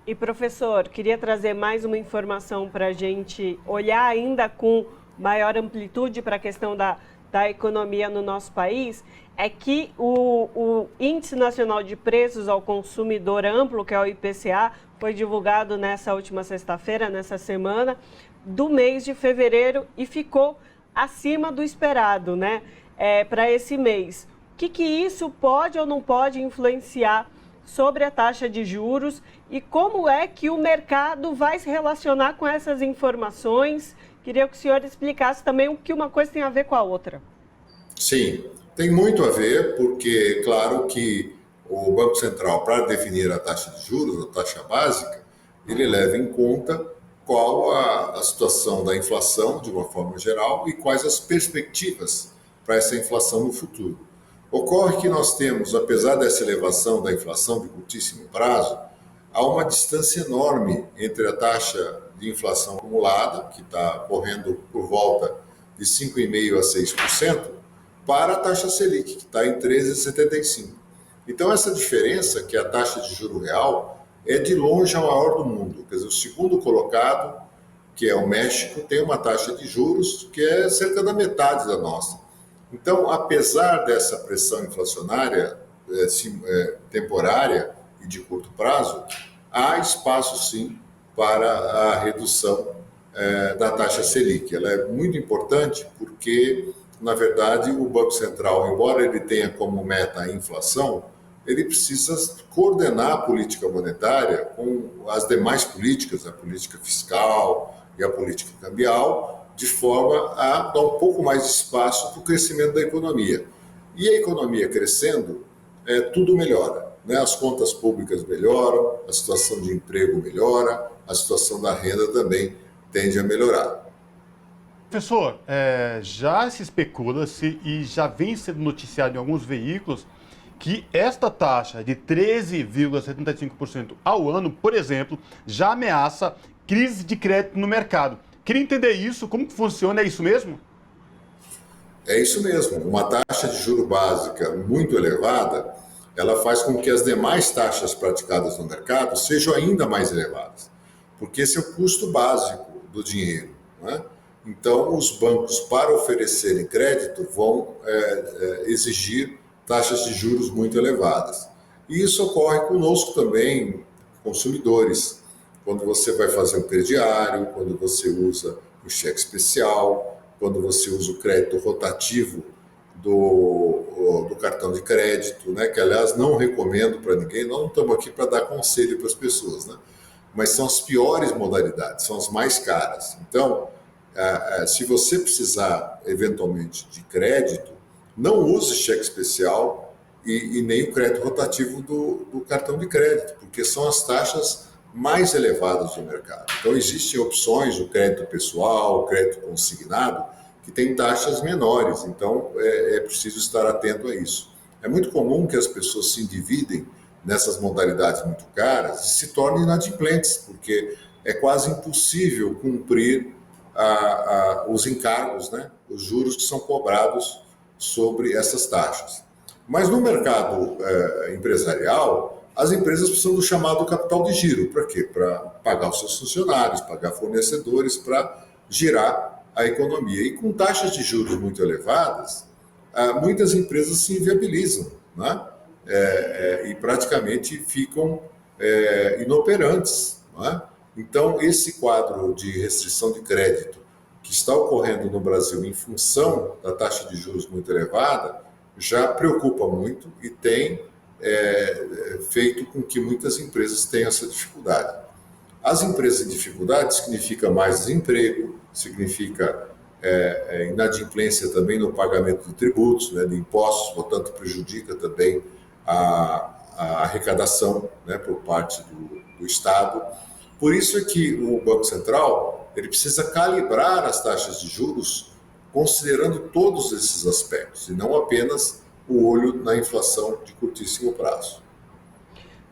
Speaker 2: E, professor, queria trazer mais uma informação para a gente olhar ainda com maior amplitude para a questão da da economia no nosso país é que o Índice Nacional de Preços ao Consumidor Amplo, que é o IPCA, foi divulgado nessa última sexta-feira, nessa semana, do mês de fevereiro e ficou acima do esperado, né, para esse mês. O que isso pode ou não pode influenciar sobre a taxa de juros e como é que o mercado vai se relacionar com essas informações? Queria que o senhor explicasse também o que uma coisa tem a ver com a outra.
Speaker 5: Sim, tem muito a ver, porque, claro que o Banco Central, para definir a taxa de juros, a taxa básica, ele leva em conta qual a situação da inflação, de uma forma geral, e quais as perspectivas para essa inflação no futuro. Ocorre que nós temos, apesar dessa elevação da inflação de curtíssimo prazo, há uma distância enorme entre a taxa de inflação acumulada, que está correndo por volta de 5,5% a 6%, para a taxa Selic, que está em 13,75%. Então, essa diferença, que é a taxa de juro real, é de longe a maior do mundo. Quer dizer, o segundo colocado, que é o México, tem uma taxa de juros que é cerca da metade da nossa. Então, apesar dessa pressão inflacionária temporária e de curto prazo, há espaço, sim, para a redução da taxa Selic. Ela é muito importante porque, na verdade, o Banco Central, embora ele tenha como meta a inflação, ele precisa coordenar a política monetária com as demais políticas, a política fiscal e a política cambial, de forma a dar um pouco mais de espaço para o crescimento da economia. E a economia crescendo, tudo melhora, né? As contas públicas melhoram, a situação de emprego melhora, a situação da renda também tende a melhorar.
Speaker 1: Professor, já se especula-se e já vem sendo noticiado em alguns veículos que esta taxa de 13,75% ao ano, por exemplo, já ameaça crise de crédito no mercado. Queria entender isso, como que funciona, é isso mesmo?
Speaker 5: É isso mesmo, uma taxa de juro básica muito elevada, ela faz com que as demais taxas praticadas no mercado sejam ainda mais elevadas, porque esse é o custo básico do dinheiro, né? Então, os bancos, para oferecerem crédito, vão exigir taxas de juros muito elevadas. E isso ocorre conosco também, consumidores. Quando você vai fazer um crediário, quando você usa o cheque especial, quando você usa o crédito rotativo do cartão de crédito, né? Que, aliás, não recomendo para ninguém, nós não estamos aqui para dar conselho para as pessoas, né? Mas são as piores modalidades, são as mais caras. Então, se você precisar, eventualmente, de crédito, não use cheque especial e nem o crédito rotativo do cartão de crédito, porque são as taxas mais elevadas do mercado. Então, existem opções, o crédito pessoal, o crédito consignado, que tem taxas menores. Então, é preciso estar atento a isso. É muito comum que as pessoas se endividem nessas modalidades muito caras e se tornem inadimplentes, porque é quase impossível cumprir os encargos, né? Os juros que são cobrados sobre essas taxas. Mas no mercado empresarial, as empresas precisam do chamado capital de giro. Para quê? Para pagar os seus funcionários, pagar fornecedores, para girar a economia. E com taxas de juros muito elevadas, muitas empresas se inviabilizam, né? E praticamente ficam inoperantes, né? Então, esse quadro de restrição de crédito que está ocorrendo no Brasil em função da taxa de juros muito elevada já preocupa muito e tem feito com que muitas empresas tenham essa dificuldade. As empresas em dificuldade significa mais desemprego, significa inadimplência também no pagamento de tributos, né, de impostos, portanto prejudica também a arrecadação, né, por parte do Estado. Por isso é que o Banco Central ele precisa calibrar as taxas de juros considerando todos esses aspectos e não apenas o olho na inflação de curtíssimo prazo.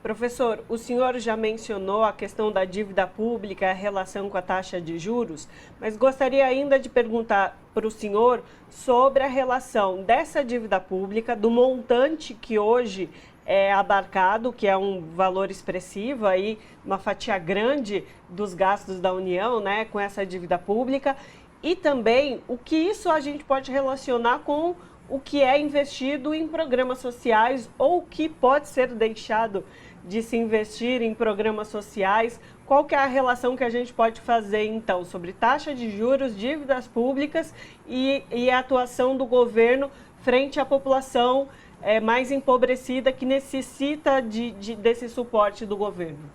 Speaker 2: Professor, o senhor já mencionou a questão da dívida pública, a relação com a taxa de juros, mas gostaria ainda de perguntar para o senhor sobre a relação dessa dívida pública, do montante que hoje é abarcado, que é um valor expressivo, aí, uma fatia grande dos gastos da União, né, com essa dívida pública, E também o que isso a gente pode relacionar com o que é investido em programas sociais ou o que pode ser deixado de se investir em programas sociais. Qual que é a relação que a gente pode fazer, então, sobre taxa de juros, dívidas públicas e a atuação do governo frente à população mais empobrecida que necessita desse suporte do governo?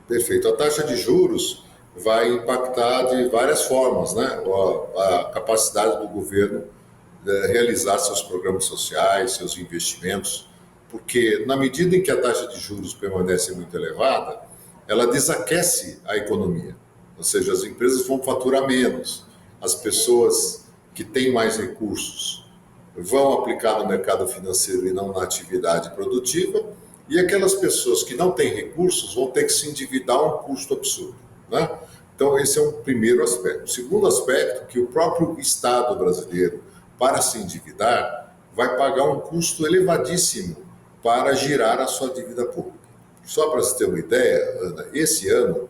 Speaker 5: Perfeito. A taxa de juros vai impactar de várias formas, né? A capacidade do governo de realizar seus programas sociais, seus investimentos, porque na medida em que a taxa de juros permanece muito elevada, ela desaquece a economia, ou seja, as empresas vão faturar menos, as pessoas que têm mais recursos vão aplicar no mercado financeiro e não na atividade produtiva, e aquelas pessoas que não têm recursos vão ter que se endividar a um custo absurdo, né? Então, esse é um primeiro aspecto. O segundo aspecto, que o próprio Estado brasileiro, para se endividar, vai pagar um custo elevadíssimo para girar a sua dívida pública. Só para você ter uma ideia, Ana, esse ano,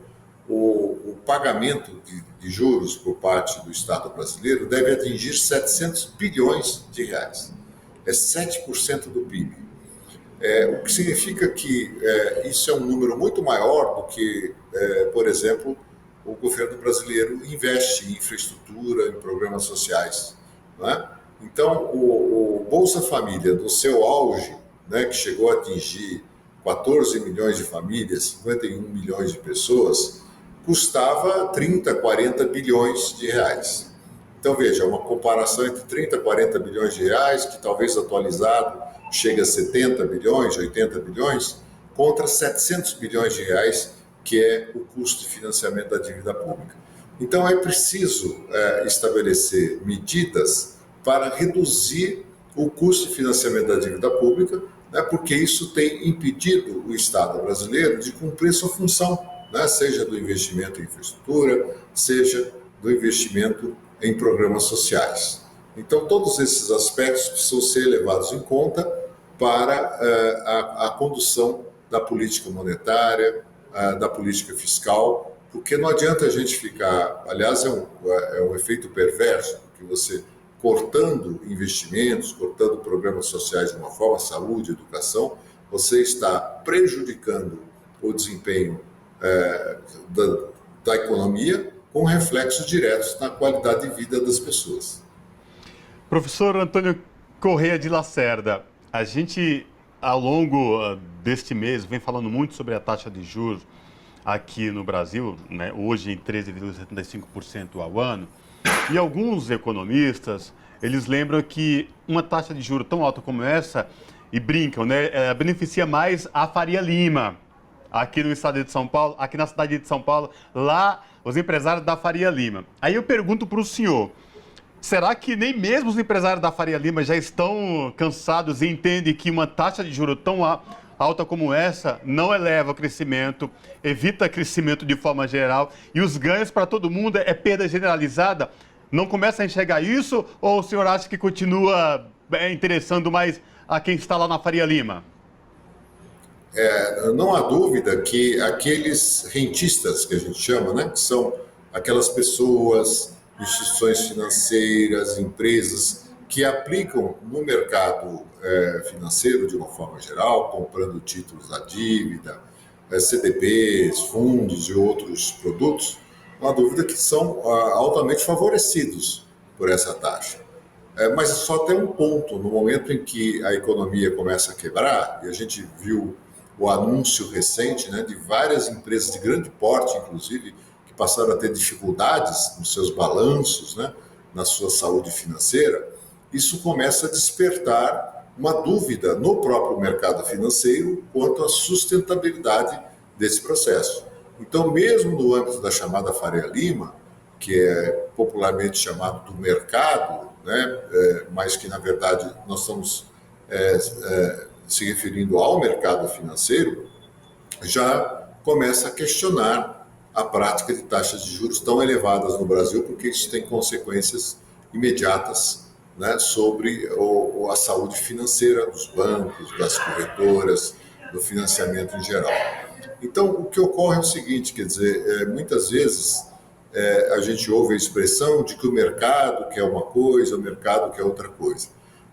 Speaker 5: o pagamento de juros por parte do Estado brasileiro deve atingir 700 bilhões de reais. É 7% do PIB. O que significa que isso é um número muito maior do que, por exemplo, o governo brasileiro investe em infraestrutura, em programas sociais, não é? Então, o Bolsa Família, do seu auge, né, que chegou a atingir 14 milhões de famílias, 51 milhões de pessoas, custava 30, 40 bilhões de reais. Então, veja, uma comparação entre 30, 40 bilhões de reais, que talvez atualizado chega a 70 bilhões, 80 bilhões, contra 700 bilhões de reais, que é o custo de financiamento da dívida pública. Então, é preciso estabelecer medidas para reduzir o custo de financiamento da dívida pública, né, porque isso tem impedido o Estado brasileiro de cumprir sua função, né, seja do investimento em infraestrutura, seja do investimento em programas sociais. Então, todos esses aspectos precisam ser levados em conta para a condução da política monetária, da política fiscal, porque não adianta a gente ficar... Aliás, é um efeito perverso, que você cortando investimentos, cortando programas sociais de uma forma, saúde, educação, você está prejudicando o desempenho da economia com reflexos diretos na qualidade de vida das pessoas.
Speaker 1: Professor Antônio Corrêa de Lacerda, a gente, ao longo deste mês, vem falando muito sobre a taxa de juros aqui no Brasil, né, hoje em 13,75% ao ano, e alguns economistas, eles lembram que uma taxa de juros tão alta como essa, e brincam, né, beneficia mais a Faria Lima, aqui no estado de São Paulo, aqui na cidade de São Paulo, lá os empresários da Faria Lima. Aí eu pergunto para o senhor, será que nem mesmo os empresários da Faria Lima já estão cansados e entendem que uma taxa de juros tão alta como essa não eleva o crescimento, evita crescimento de forma geral e os ganhos para todo mundo é perda generalizada? Não começa a enxergar isso ou o senhor acha que continua interessando mais a quem está lá na Faria Lima?
Speaker 5: Não há dúvida que aqueles rentistas que a gente chama, né, que são aquelas pessoas, instituições financeiras, empresas que aplicam no mercado financeiro de uma forma geral, comprando títulos da dívida, CDBs, fundos e outros produtos, não há dúvida que são altamente favorecidos por essa taxa. Mas só tem um ponto, no momento em que a economia começa a quebrar, e a gente viu o anúncio recente, né, de várias empresas de grande porte, inclusive, que passaram a ter dificuldades nos seus balanços, né, na sua saúde financeira, isso começa a despertar uma dúvida no próprio mercado financeiro quanto à sustentabilidade desse processo. Então, mesmo no âmbito da chamada Faria Lima, que é popularmente chamado do mercado, né, mas que, na verdade, nós estamos se referindo ao mercado financeiro, já começa a questionar a prática de taxas de juros tão elevadas no Brasil, porque isso tem consequências imediatas, né, sobre a saúde financeira dos bancos, das corretoras, do financiamento em geral. Então, o que ocorre é o seguinte, quer dizer, muitas vezes a gente ouve a expressão de que o mercado quer uma coisa, o mercado quer outra coisa.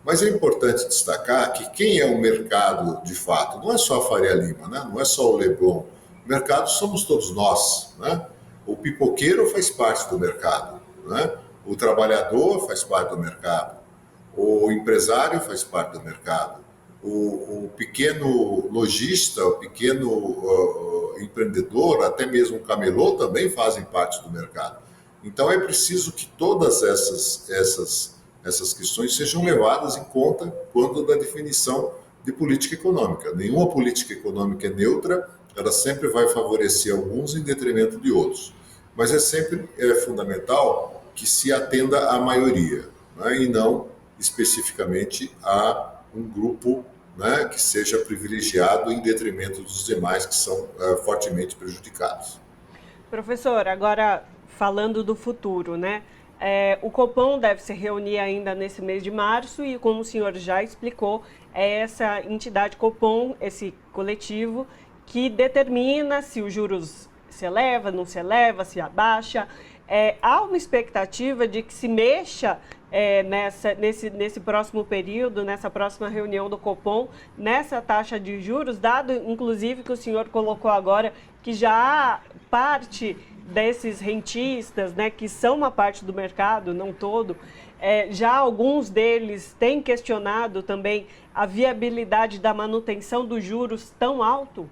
Speaker 5: Mas é importante destacar que quem é o mercado de fato não é só a Faria Lima, né? Não é só o Leblon. O mercado somos todos nós, né? O pipoqueiro faz parte do mercado, né? O trabalhador faz parte do mercado, o empresário faz parte do mercado, o pequeno lojista, o pequeno empreendedor, até mesmo o camelô também fazem parte do mercado. Então é preciso que todas essas questões sejam levadas em conta quando da definição de política econômica. Nenhuma política econômica é neutra, ela sempre vai favorecer alguns em detrimento de outros. Mas é sempre fundamental que se atenda à maioria, né, e não especificamente a um grupo, né, que seja privilegiado em detrimento dos demais que são fortemente prejudicados.
Speaker 2: Professor, agora falando do futuro, né? O Copom deve se reunir ainda nesse mês de março e, como o senhor já explicou, é essa entidade Copom, esse coletivo, que determina se os juros se eleva, não se eleva, se abaixa. Há uma expectativa de que se mexa nesse próximo período, nessa próxima reunião do Copom, nessa taxa de juros, dado inclusive que o senhor colocou agora que já há parte desses rentistas, né, que são uma parte do mercado, não todo, já alguns deles têm questionado também a viabilidade da manutenção dos juros tão alto?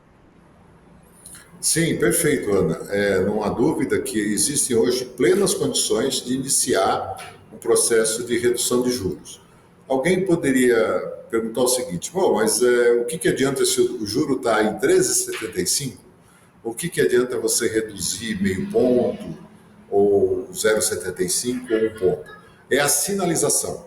Speaker 5: Sim, perfeito, Ana. Não há dúvida que existem hoje plenas condições de iniciar um processo de redução de juros. Alguém poderia perguntar o seguinte: bom, mas o que adianta se o juro está em 13,75? O que adianta você reduzir meio ponto, ou 0,75, ou 1 ponto? É a sinalização.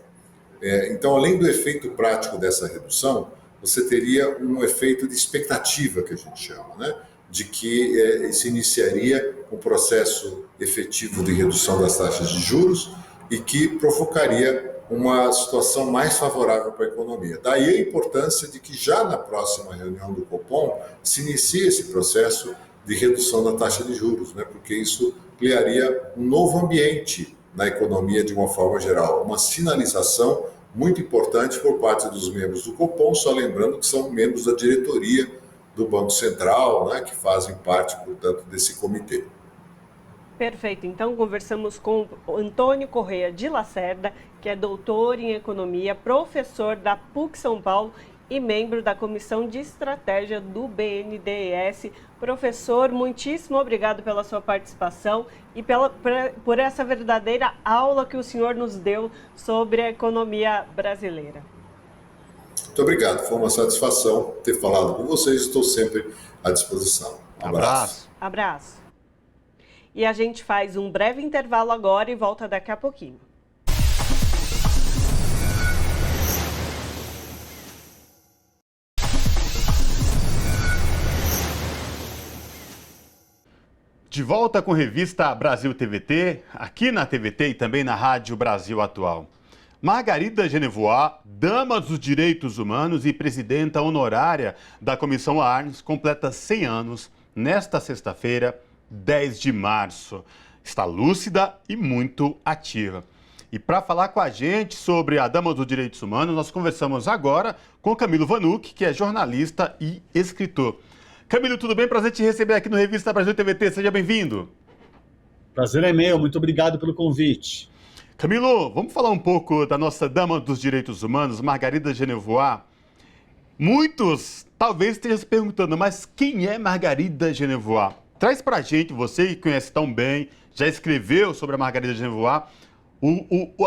Speaker 5: Então, além do efeito prático dessa redução, você teria um efeito de expectativa, que a gente chama, né? De que se iniciaria um processo efetivo de redução das taxas de juros e que provocaria uma situação mais favorável para a economia. Daí a importância de que já na próxima reunião do Copom se inicie esse processo de redução da taxa de juros, né? Porque isso criaria um novo ambiente na economia de uma forma geral, uma sinalização muito importante por parte dos membros do Copom, só lembrando que são membros da diretoria do Banco Central, né, que fazem parte, portanto, desse comitê.
Speaker 2: Perfeito. Então, conversamos com Antônio Correia de Lacerda, que é doutor em economia, professor da PUC São Paulo e membro da Comissão de Estratégia do BNDES. Professor, muitíssimo obrigado pela sua participação e por essa verdadeira aula que o senhor nos deu sobre a economia brasileira.
Speaker 5: Muito obrigado, foi uma satisfação ter falado com vocês, estou sempre à disposição. Um abraço.
Speaker 2: Abraço. E a gente faz um breve intervalo agora e volta daqui a pouquinho.
Speaker 1: De volta com a revista Brasil TVT, aqui na TVT e também na Rádio Brasil Atual. Margarida Genevoix, dama dos direitos humanos e presidenta honorária da Comissão Arnes, completa 100 anos nesta sexta-feira, 10 de março. Está lúcida e muito ativa. E para falar com a gente sobre a dama dos direitos humanos, nós conversamos agora com Camilo Vanucchi, que é jornalista e escritor. Camilo, tudo bem? Prazer te receber aqui no Revista Brasil TVT. Seja bem-vindo.
Speaker 6: Prazer é meu. Muito obrigado pelo convite.
Speaker 1: Camilo, vamos falar um pouco da nossa dama dos direitos humanos, Margarida Genevoix. Muitos talvez estejam se perguntando, mas quem é Margarida Genevoix? Traz pra gente, você que conhece tão bem, já escreveu sobre a Margarida Genevoix,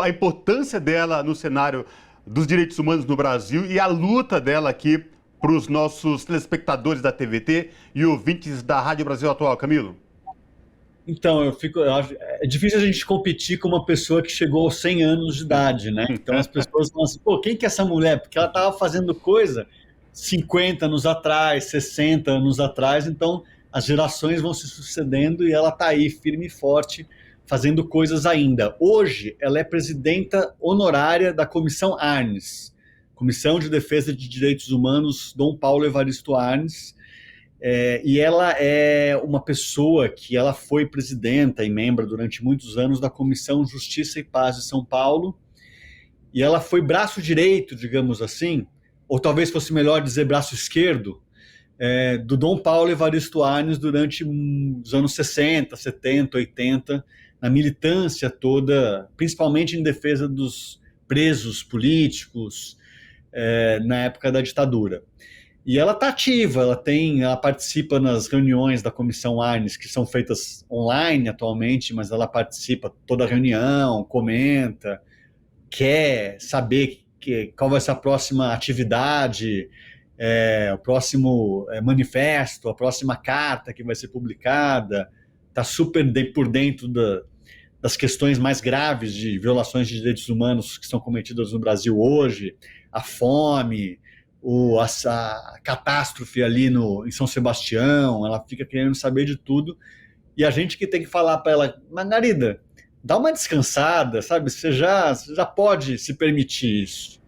Speaker 1: a importância dela no cenário dos direitos humanos no Brasil e a luta dela aqui para os nossos telespectadores da TVT e ouvintes da Rádio Brasil Atual. Camilo?
Speaker 6: Então, é difícil a gente competir com uma pessoa que chegou aos 100 anos de idade, né? Então as pessoas falam assim, pô, quem que é essa mulher? Porque ela estava fazendo coisa 50 anos atrás, 60 anos atrás, então as gerações vão se sucedendo e ela está aí firme e forte, fazendo coisas ainda. Hoje, ela é presidenta honorária da Comissão Arnes, Comissão de Defesa de Direitos Humanos Dom Paulo Evaristo Arnes. E ela é uma pessoa que ela foi presidenta e membro durante muitos anos da Comissão Justiça e Paz de São Paulo, e ela foi braço direito, digamos assim, ou talvez fosse melhor dizer braço esquerdo, do Dom Paulo Evaristo Arnes durante os anos 60, 70, 80, na militância toda, principalmente em defesa dos presos políticos, na época da ditadura. E ela está ativa, ela participa nas reuniões da Comissão Arnes, que são feitas online atualmente, mas ela participa toda a reunião, comenta, quer saber qual vai ser a próxima atividade, o próximo manifesto, a próxima carta que vai ser publicada, está super por dentro das questões mais graves de violações de direitos humanos que são cometidas no Brasil hoje, a fome, a catástrofe ali em São Sebastião. Ela fica querendo saber de tudo, e a gente que tem que falar para ela: Margarida, dá uma descansada, sabe? Você já pode se permitir isso.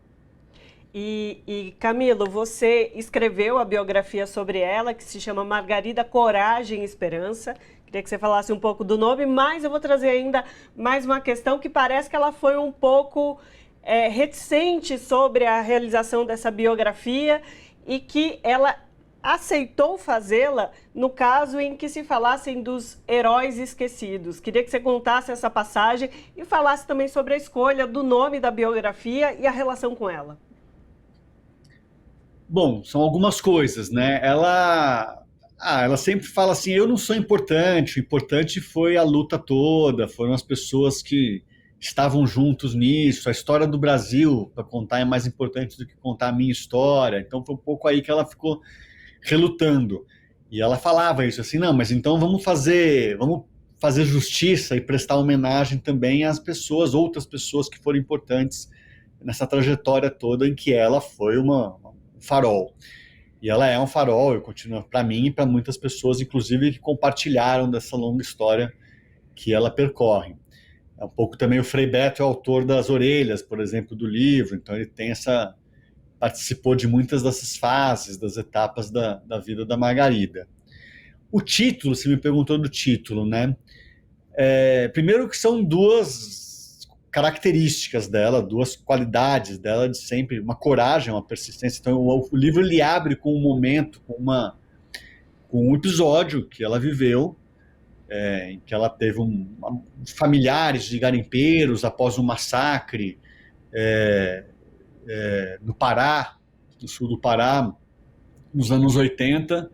Speaker 2: E Camilo, você escreveu a biografia sobre ela, que se chama Margarida, Coragem e Esperança. Queria que você falasse um pouco do nome, mas eu vou trazer ainda mais uma questão que parece que ela foi um pouco reticente sobre a realização dessa biografia e que ela aceitou fazê-la no caso em que se falassem dos heróis esquecidos. Queria que você contasse essa passagem e falasse também sobre a escolha do nome da biografia e a relação com ela.
Speaker 6: Bom, são algumas coisas, né? Ela sempre fala assim: eu não sou importante, o importante foi a luta toda, foram as pessoas que estavam juntos nisso, a história do Brasil, para contar, é mais importante do que contar a minha história. Então foi um pouco aí que ela ficou relutando. E ela falava isso assim: não, mas então vamos fazer justiça e prestar homenagem também às pessoas, outras pessoas que foram importantes nessa trajetória toda em que ela foi um farol. E ela é um farol, eu continuo, para mim e para muitas pessoas, inclusive, que compartilharam dessa longa história que ela percorre. É um pouco também o Frei Beto é o autor das Orelhas, por exemplo, do livro, então ele participou de muitas dessas fases, das etapas da vida da Margarida. O título, você me perguntou do título, né? Primeiro que são duas características dela, duas qualidades dela de sempre, uma coragem, uma persistência. Então o livro ele abre com um momento, com um episódio que ela viveu, em que ela teve familiares de garimpeiros após um massacre no Pará, no sul do Pará, nos anos 80.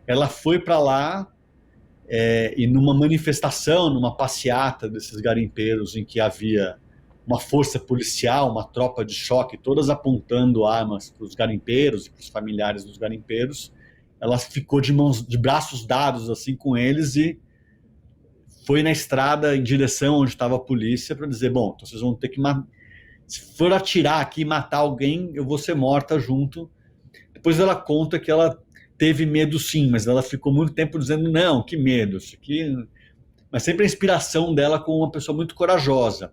Speaker 6: Ela foi para lá e numa manifestação, numa passeata desses garimpeiros, em que havia uma força policial, uma tropa de choque, todas apontando armas para os garimpeiros e para os familiares dos garimpeiros, ela ficou de braços dados assim com eles e foi na estrada em direção onde estava a polícia para dizer: bom, então vocês vão ter que se for atirar aqui e matar alguém, eu vou ser morta junto. Depois ela conta que ela teve medo sim, mas ela ficou muito tempo dizendo: não, que medo, isso aqui... Mas sempre a inspiração dela como uma pessoa muito corajosa.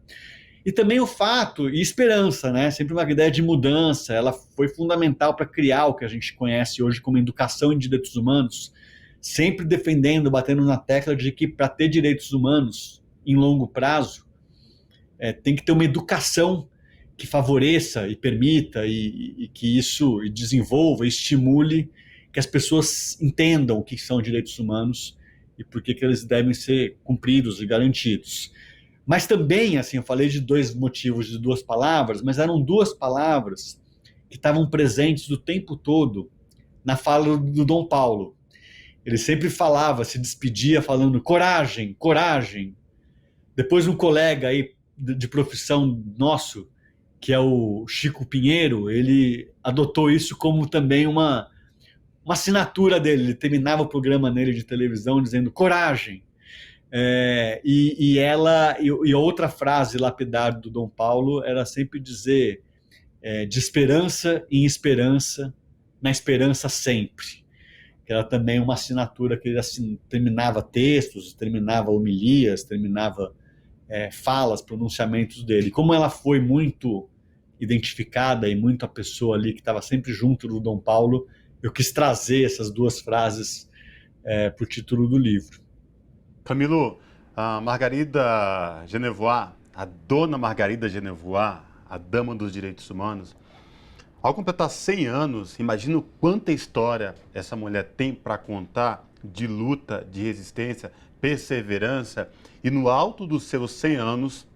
Speaker 6: E também o fato e esperança, né? Sempre uma ideia de mudança. Ela foi fundamental para criar o que a gente conhece hoje como educação em direitos humanos, sempre defendendo, batendo na tecla de que para ter direitos humanos em longo prazo, tem que ter uma educação que favoreça e permita e que isso desenvolva, estimule que as pessoas entendam o que são direitos humanos e por que eles devem ser cumpridos e garantidos. Mas também, assim, eu falei de dois motivos, de duas palavras, mas eram duas palavras que estavam presentes o tempo todo na fala do Dom Paulo. Ele sempre falava, se despedia falando: coragem, coragem. Depois um colega aí de profissão nosso, que é o Chico Pinheiro, ele adotou isso como também uma assinatura dele. Ele terminava o programa nele de televisão dizendo: coragem. E a outra frase lapidar do Dom Paulo era sempre dizer: de esperança em esperança, na esperança sempre. Que era também uma assinatura que ele terminava textos, terminava homilias, terminava falas, pronunciamentos dele. Como ela foi muito identificada e muito a pessoa ali que estava sempre junto do Dom Paulo, eu quis trazer essas duas frases por título do livro.
Speaker 1: Camilo, a Margarida Genevoix, a dona Margarida Genevoix, a dama dos direitos humanos, ao completar 100 anos, imagina quanta história essa mulher tem para contar de luta, de resistência, perseverança, e no alto dos seus 100 anos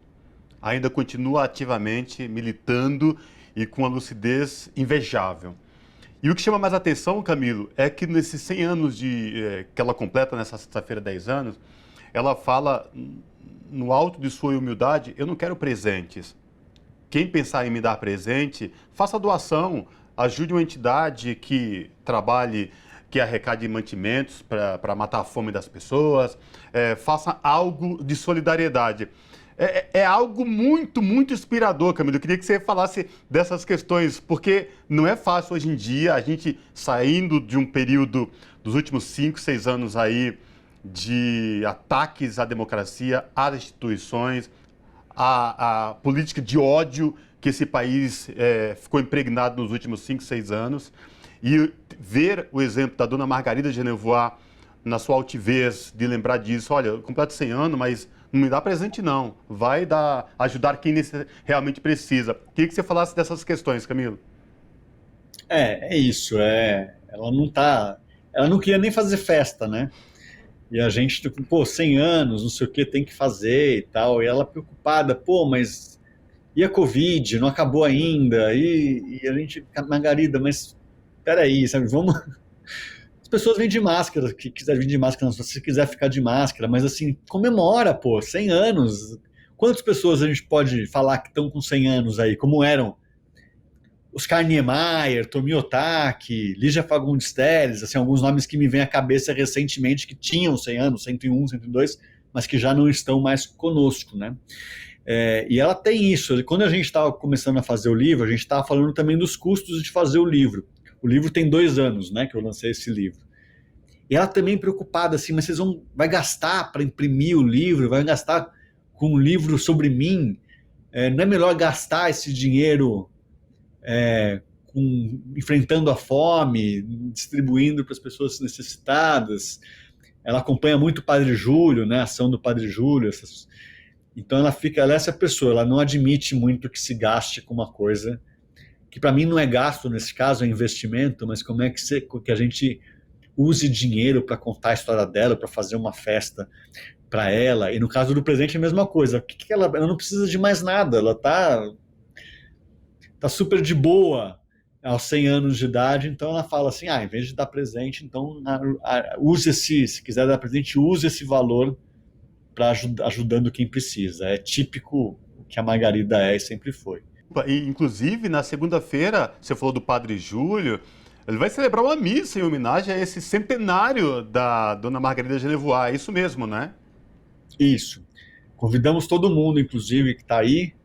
Speaker 1: ainda continua ativamente militando e com uma lucidez invejável. E o que chama mais atenção, Camilo, é que nesses 100 anos que ela completa nessa sexta-feira, 10 anos, ela fala, no alto de sua humildade, eu não quero presentes. Quem pensar em me dar presente, faça doação, ajude uma entidade que trabalhe, que arrecade mantimentos para matar a fome das pessoas, faça algo de solidariedade. É algo muito, muito inspirador, Camilo. Eu queria que você falasse dessas questões, porque não é fácil hoje em dia a gente saindo de um período dos últimos 5, 6 anos aí de ataques à democracia, às instituições, à política de ódio que esse país ficou impregnado nos últimos 5, 6 anos, e ver o exemplo da dona Margarida Genevoix na sua altivez de lembrar disso. Olha, eu completo 100 anos, mas não me dá presente não, vai ajudar quem realmente precisa. Queria que você falasse dessas questões, Camilo.
Speaker 6: É isso, ela não queria nem fazer festa, né? E a gente, 100 anos, não sei o que, tem que fazer e tal, e ela preocupada, mas e a Covid, não acabou ainda, e a gente, Margarida, mas peraí, sabe, vamos... As pessoas vêm de máscara, que quiser vir de máscara, não, se você quiser ficar de máscara, mas assim, comemora, 100 anos. Quantas pessoas a gente pode falar que estão com 100 anos aí, como eram Oscar Niemeyer, Tomi Otaki, Lígia Fagundes Telles, assim, alguns nomes que me vêm à cabeça recentemente que tinham 100 anos, 101, 102, mas que já não estão mais conosco, né? E ela tem isso. Quando a gente estava começando a fazer o livro, a gente estava falando também dos custos de fazer o livro. O livro tem 2 anos, né, que eu lancei esse livro. E ela também preocupada, assim, mas vai gastar para imprimir o livro, vai gastar com um livro sobre mim? Não é melhor gastar esse dinheiro enfrentando a fome, distribuindo para as pessoas necessitadas? Ela acompanha muito o Padre Júlio, né, a ação do Padre Júlio. Então ela é essa pessoa, ela não admite muito que se gaste com uma coisa que para mim não é gasto nesse caso, é investimento, mas como é que a gente use dinheiro para contar a história dela, para fazer uma festa para ela. E no caso do presente é a mesma coisa. Ela não precisa de mais nada, ela tá super de boa aos 100 anos de idade, então ela fala assim, em vez de dar presente, então se quiser dar presente, use esse valor para ajudando quem precisa. É típico o que a Margarida e sempre foi.
Speaker 1: E, inclusive, na segunda-feira, você falou do Padre Júlio, ele vai celebrar uma missa em homenagem a esse centenário da dona Margarida Genevoix, é isso mesmo, né?
Speaker 6: Isso. Convidamos todo mundo, inclusive, que está aí.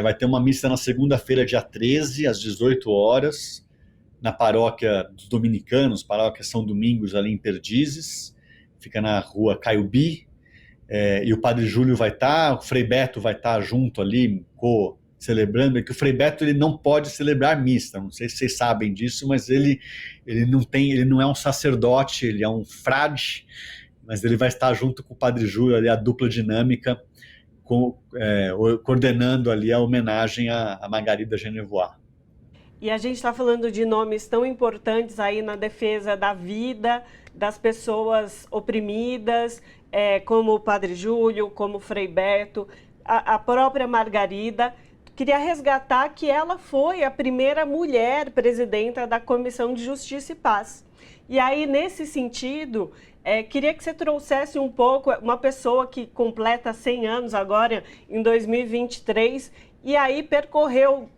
Speaker 6: Vai ter uma missa na segunda-feira, dia 13, às 18 horas, na paróquia dos dominicanos, paróquia São Domingos, ali em Perdizes, fica na rua Caiubi, e o Padre Júlio vai estar, o Frei Beto vai estar junto ali, celebrando, que o Frei Beto ele não pode celebrar missa, não sei se vocês sabem disso, mas ele não é um sacerdote, ele é um frade, mas ele vai estar junto com o Padre Júlio, ali, a dupla dinâmica, coordenando ali a homenagem à Margarida Genevoix.
Speaker 2: E a gente está falando de nomes tão importantes aí na defesa da vida, das pessoas oprimidas, como o Padre Júlio, como o Frei Beto, a própria Margarida. Queria resgatar que ela foi a primeira mulher presidenta da Comissão de Justiça e Paz. E aí, nesse sentido, queria que você trouxesse um pouco, uma pessoa que completa 100 anos agora, em 2023, e aí percorreu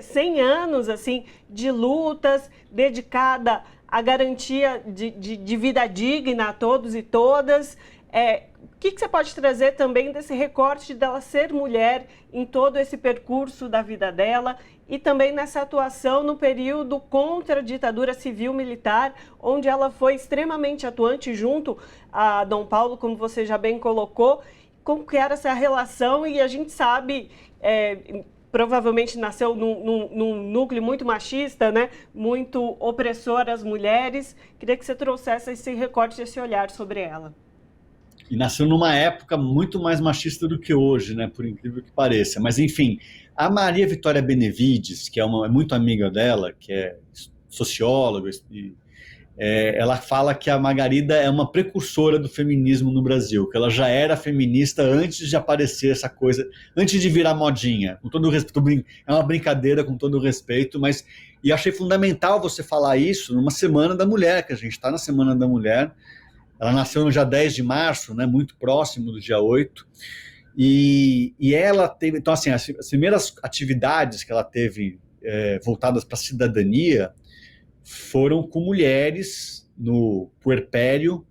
Speaker 2: 100 anos assim, de lutas, dedicada à garantia de vida digna a todos e todas. O que você pode trazer também desse recorte dela ser mulher em todo esse percurso da vida dela e também nessa atuação no período contra a ditadura civil-militar, onde ela foi extremamente atuante junto a Dom Paulo, como você já bem colocou, como que era essa relação? E a gente sabe, provavelmente nasceu num núcleo muito machista, né? Muito opressor às mulheres. Queria que você trouxesse esse recorte, esse olhar sobre ela.
Speaker 6: E nasceu numa época muito mais machista do que hoje, né? Por incrível que pareça. Mas, enfim, a Maria Vitória Benevides, que é muito amiga dela, que é socióloga, ela fala que a Margarida é uma precursora do feminismo no Brasil, que ela já era feminista antes de aparecer essa coisa, antes de virar modinha. Com todo o respeito, é uma brincadeira, com todo o respeito, mas e achei fundamental você falar isso numa Semana da Mulher, que a gente está na Semana da Mulher. Ela nasceu no dia 10 de março, né, muito próximo do dia 8, e ela teve, então assim, as primeiras atividades que ela teve voltadas para a cidadania foram com mulheres no puerpério,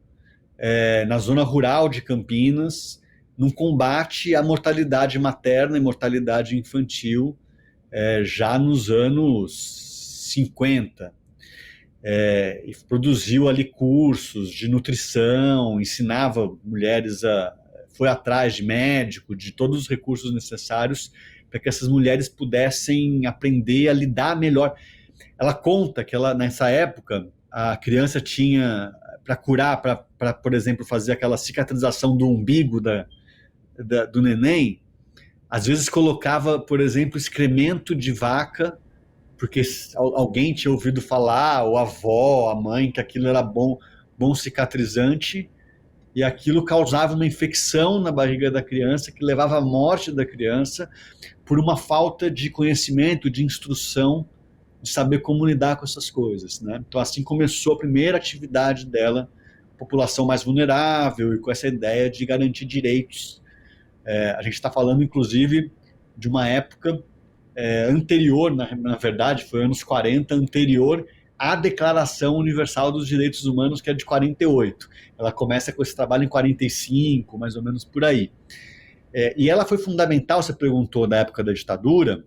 Speaker 6: na zona rural de Campinas, num combate à mortalidade materna e mortalidade infantil, já nos anos 50. E produziu ali cursos de nutrição, ensinava mulheres foi atrás de médico, de todos os recursos necessários para que essas mulheres pudessem aprender a lidar melhor. Ela conta que nessa época, a criança tinha, para curar, para, por exemplo, fazer aquela cicatrização do umbigo do neném, às vezes colocava, por exemplo, excremento de vaca, porque alguém tinha ouvido falar, ou a avó, a mãe, que aquilo era bom cicatrizante, e aquilo causava uma infecção na barriga da criança, que levava à morte da criança, por uma falta de conhecimento, de instrução, de saber como lidar com essas coisas, né? Então, assim começou a primeira atividade dela, população mais vulnerável, e com essa ideia de garantir direitos. A gente está falando, inclusive, de uma época anterior, na verdade, foi anos 40, anterior à Declaração Universal dos Direitos Humanos, que é de 48. Ela começa com esse trabalho em 45, mais ou menos por aí. E ela foi fundamental, você perguntou, na época da ditadura,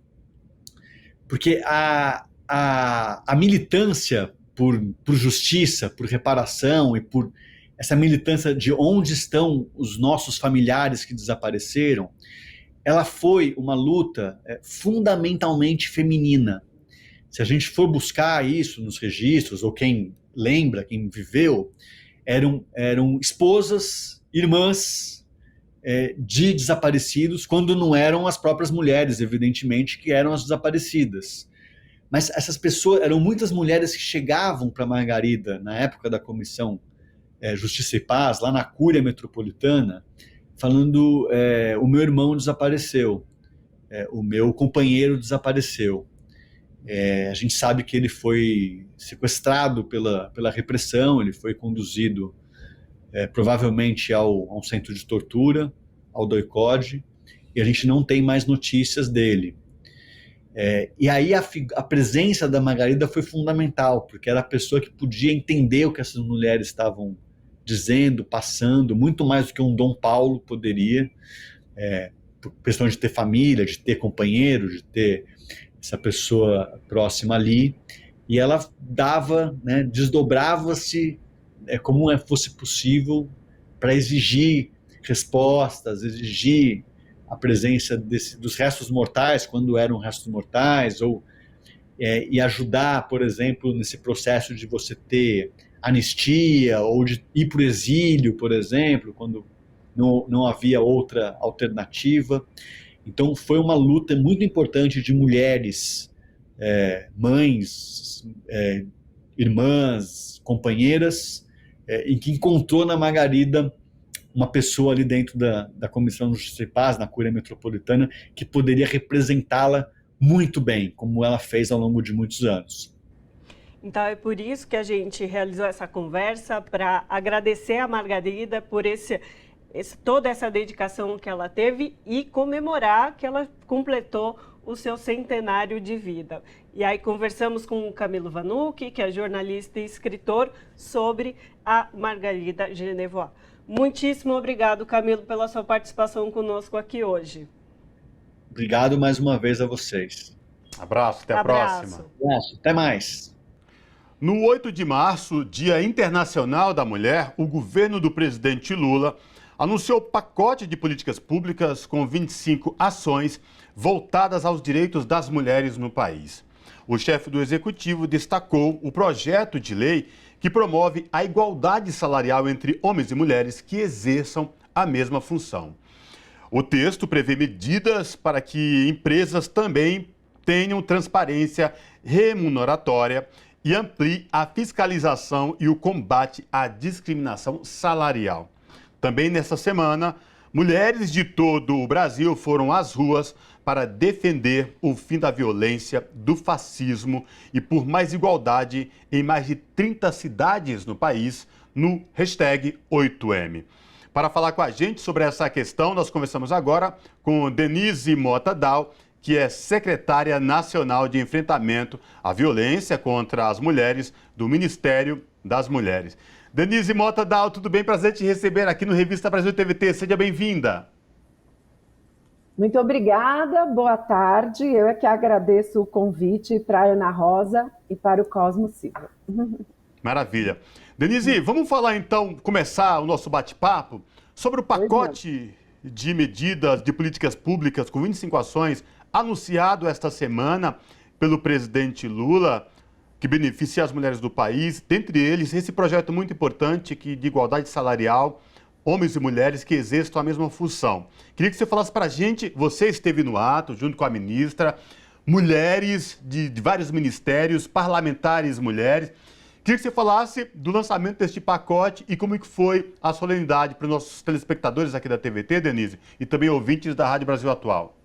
Speaker 6: porque a militância por justiça, por reparação e por essa militância de onde estão os nossos familiares que desapareceram, ela foi uma luta fundamentalmente feminina. Se a gente for buscar isso nos registros, ou quem lembra, quem viveu, eram esposas, irmãs de desaparecidos, quando não eram as próprias mulheres, evidentemente, que eram as desaparecidas. Mas essas pessoas, eram muitas mulheres que chegavam para Margarida, na época da Comissão Justiça e Paz, lá na Cúria Metropolitana, falando, o meu irmão desapareceu, o meu companheiro desapareceu. A gente sabe que ele foi sequestrado pela repressão, ele foi conduzido provavelmente a um centro de tortura, ao doicode, e a gente não tem mais notícias dele. E aí a presença da Margarida foi fundamental, porque era a pessoa que podia entender o que essas mulheres estavam dizendo, passando, muito mais do que um Dom Paulo poderia, por questão de ter família, de ter companheiro, de ter essa pessoa próxima ali, e ela dava, né, desdobrava-se como fosse possível para exigir respostas, exigir a presença dos restos mortais, quando eram restos mortais, e ajudar, por exemplo, nesse processo de você ter anistia, ou de ir para o exílio, por exemplo, quando não havia outra alternativa. Então foi uma luta muito importante de mulheres, mães, irmãs, companheiras, em que encontrou na Margarida uma pessoa ali dentro da Comissão de Justiça e Paz, na Cúria Metropolitana, que poderia representá-la muito bem, como ela fez ao longo de muitos anos.
Speaker 2: Então é por isso que a gente realizou essa conversa, para agradecer a Margarida por toda essa dedicação que ela teve e comemorar que ela completou o seu centenário de vida. E aí conversamos com o Camilo Vanucchi, que é jornalista e escritor, sobre a Margarida Genevois. Muitíssimo obrigado, Camilo, pela sua participação conosco aqui hoje.
Speaker 6: Obrigado mais uma vez a vocês.
Speaker 1: Abraço, até a próxima.
Speaker 6: Abraço, até mais.
Speaker 1: No 8 de março, Dia Internacional da Mulher, o governo do presidente Lula anunciou pacote de políticas públicas com 25 ações voltadas aos direitos das mulheres no país. O chefe do executivo destacou o projeto de lei que promove a igualdade salarial entre homens e mulheres que exerçam a mesma função. O texto prevê medidas para que empresas também tenham transparência remuneratória e amplie a fiscalização e o combate à discriminação salarial. Também nesta semana, mulheres de todo o Brasil foram às ruas para defender o fim da violência, do fascismo e por mais igualdade em mais de 30 cidades no país, no hashtag 8M. Para falar com a gente sobre essa questão, nós conversamos agora com Denise Mota Dal, que é secretária nacional de enfrentamento à violência contra as mulheres do Ministério das Mulheres. Denise Mota Dal, tudo bem? Prazer te receber aqui no Revista Brasil TVT. Seja bem-vinda.
Speaker 7: Muito obrigada, boa tarde. Eu é que agradeço o convite para a Ana Rosa e para o Cosmo Silva.
Speaker 1: Maravilha. Denise, vamos falar então, começar o nosso bate-papo sobre o pacote de medidas de políticas públicas com 25 ações anunciado esta semana pelo presidente Lula, que beneficia as mulheres do país, dentre eles esse projeto muito importante de igualdade salarial, homens e mulheres que exerçam a mesma função. Queria que você falasse para a gente, você esteve no ato, junto com a ministra, mulheres de vários ministérios, parlamentares mulheres. Queria que você falasse do lançamento deste pacote e como que foi a solenidade para os nossos telespectadores aqui da TVT, Denise, e também ouvintes da Rádio Brasil Atual.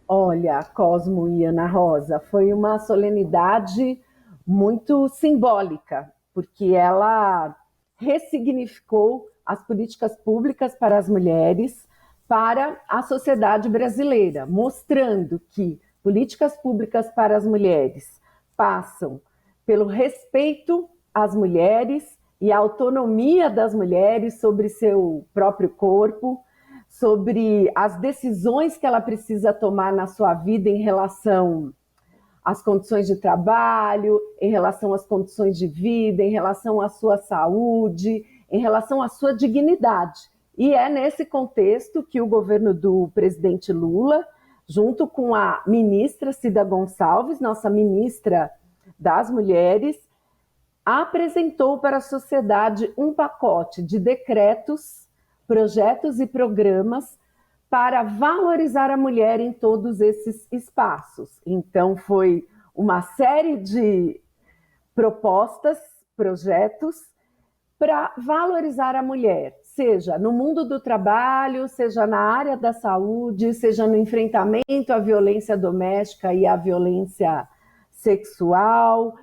Speaker 7: Olha, Cosmo e Ana Rosa, foi uma solenidade muito simbólica, porque ela ressignificou as políticas públicas para as mulheres, para a sociedade brasileira, mostrando que políticas públicas para as mulheres passam pelo respeito às mulheres e a autonomia das mulheres sobre seu próprio corpo, sobre as decisões que ela precisa tomar na sua vida em relação às condições de trabalho, em relação às condições de vida, em relação à sua saúde, em relação à sua dignidade. E é nesse contexto que o governo do presidente Lula, junto com a ministra Cida Gonçalves, nossa ministra das Mulheres, apresentou para a sociedade um pacote de decretos, projetos e programas para valorizar a mulher em todos esses espaços. Então, foi uma série de propostas, projetos, para valorizar a mulher, seja no mundo do trabalho, seja na área da saúde, seja no enfrentamento à violência doméstica e à violência sexual,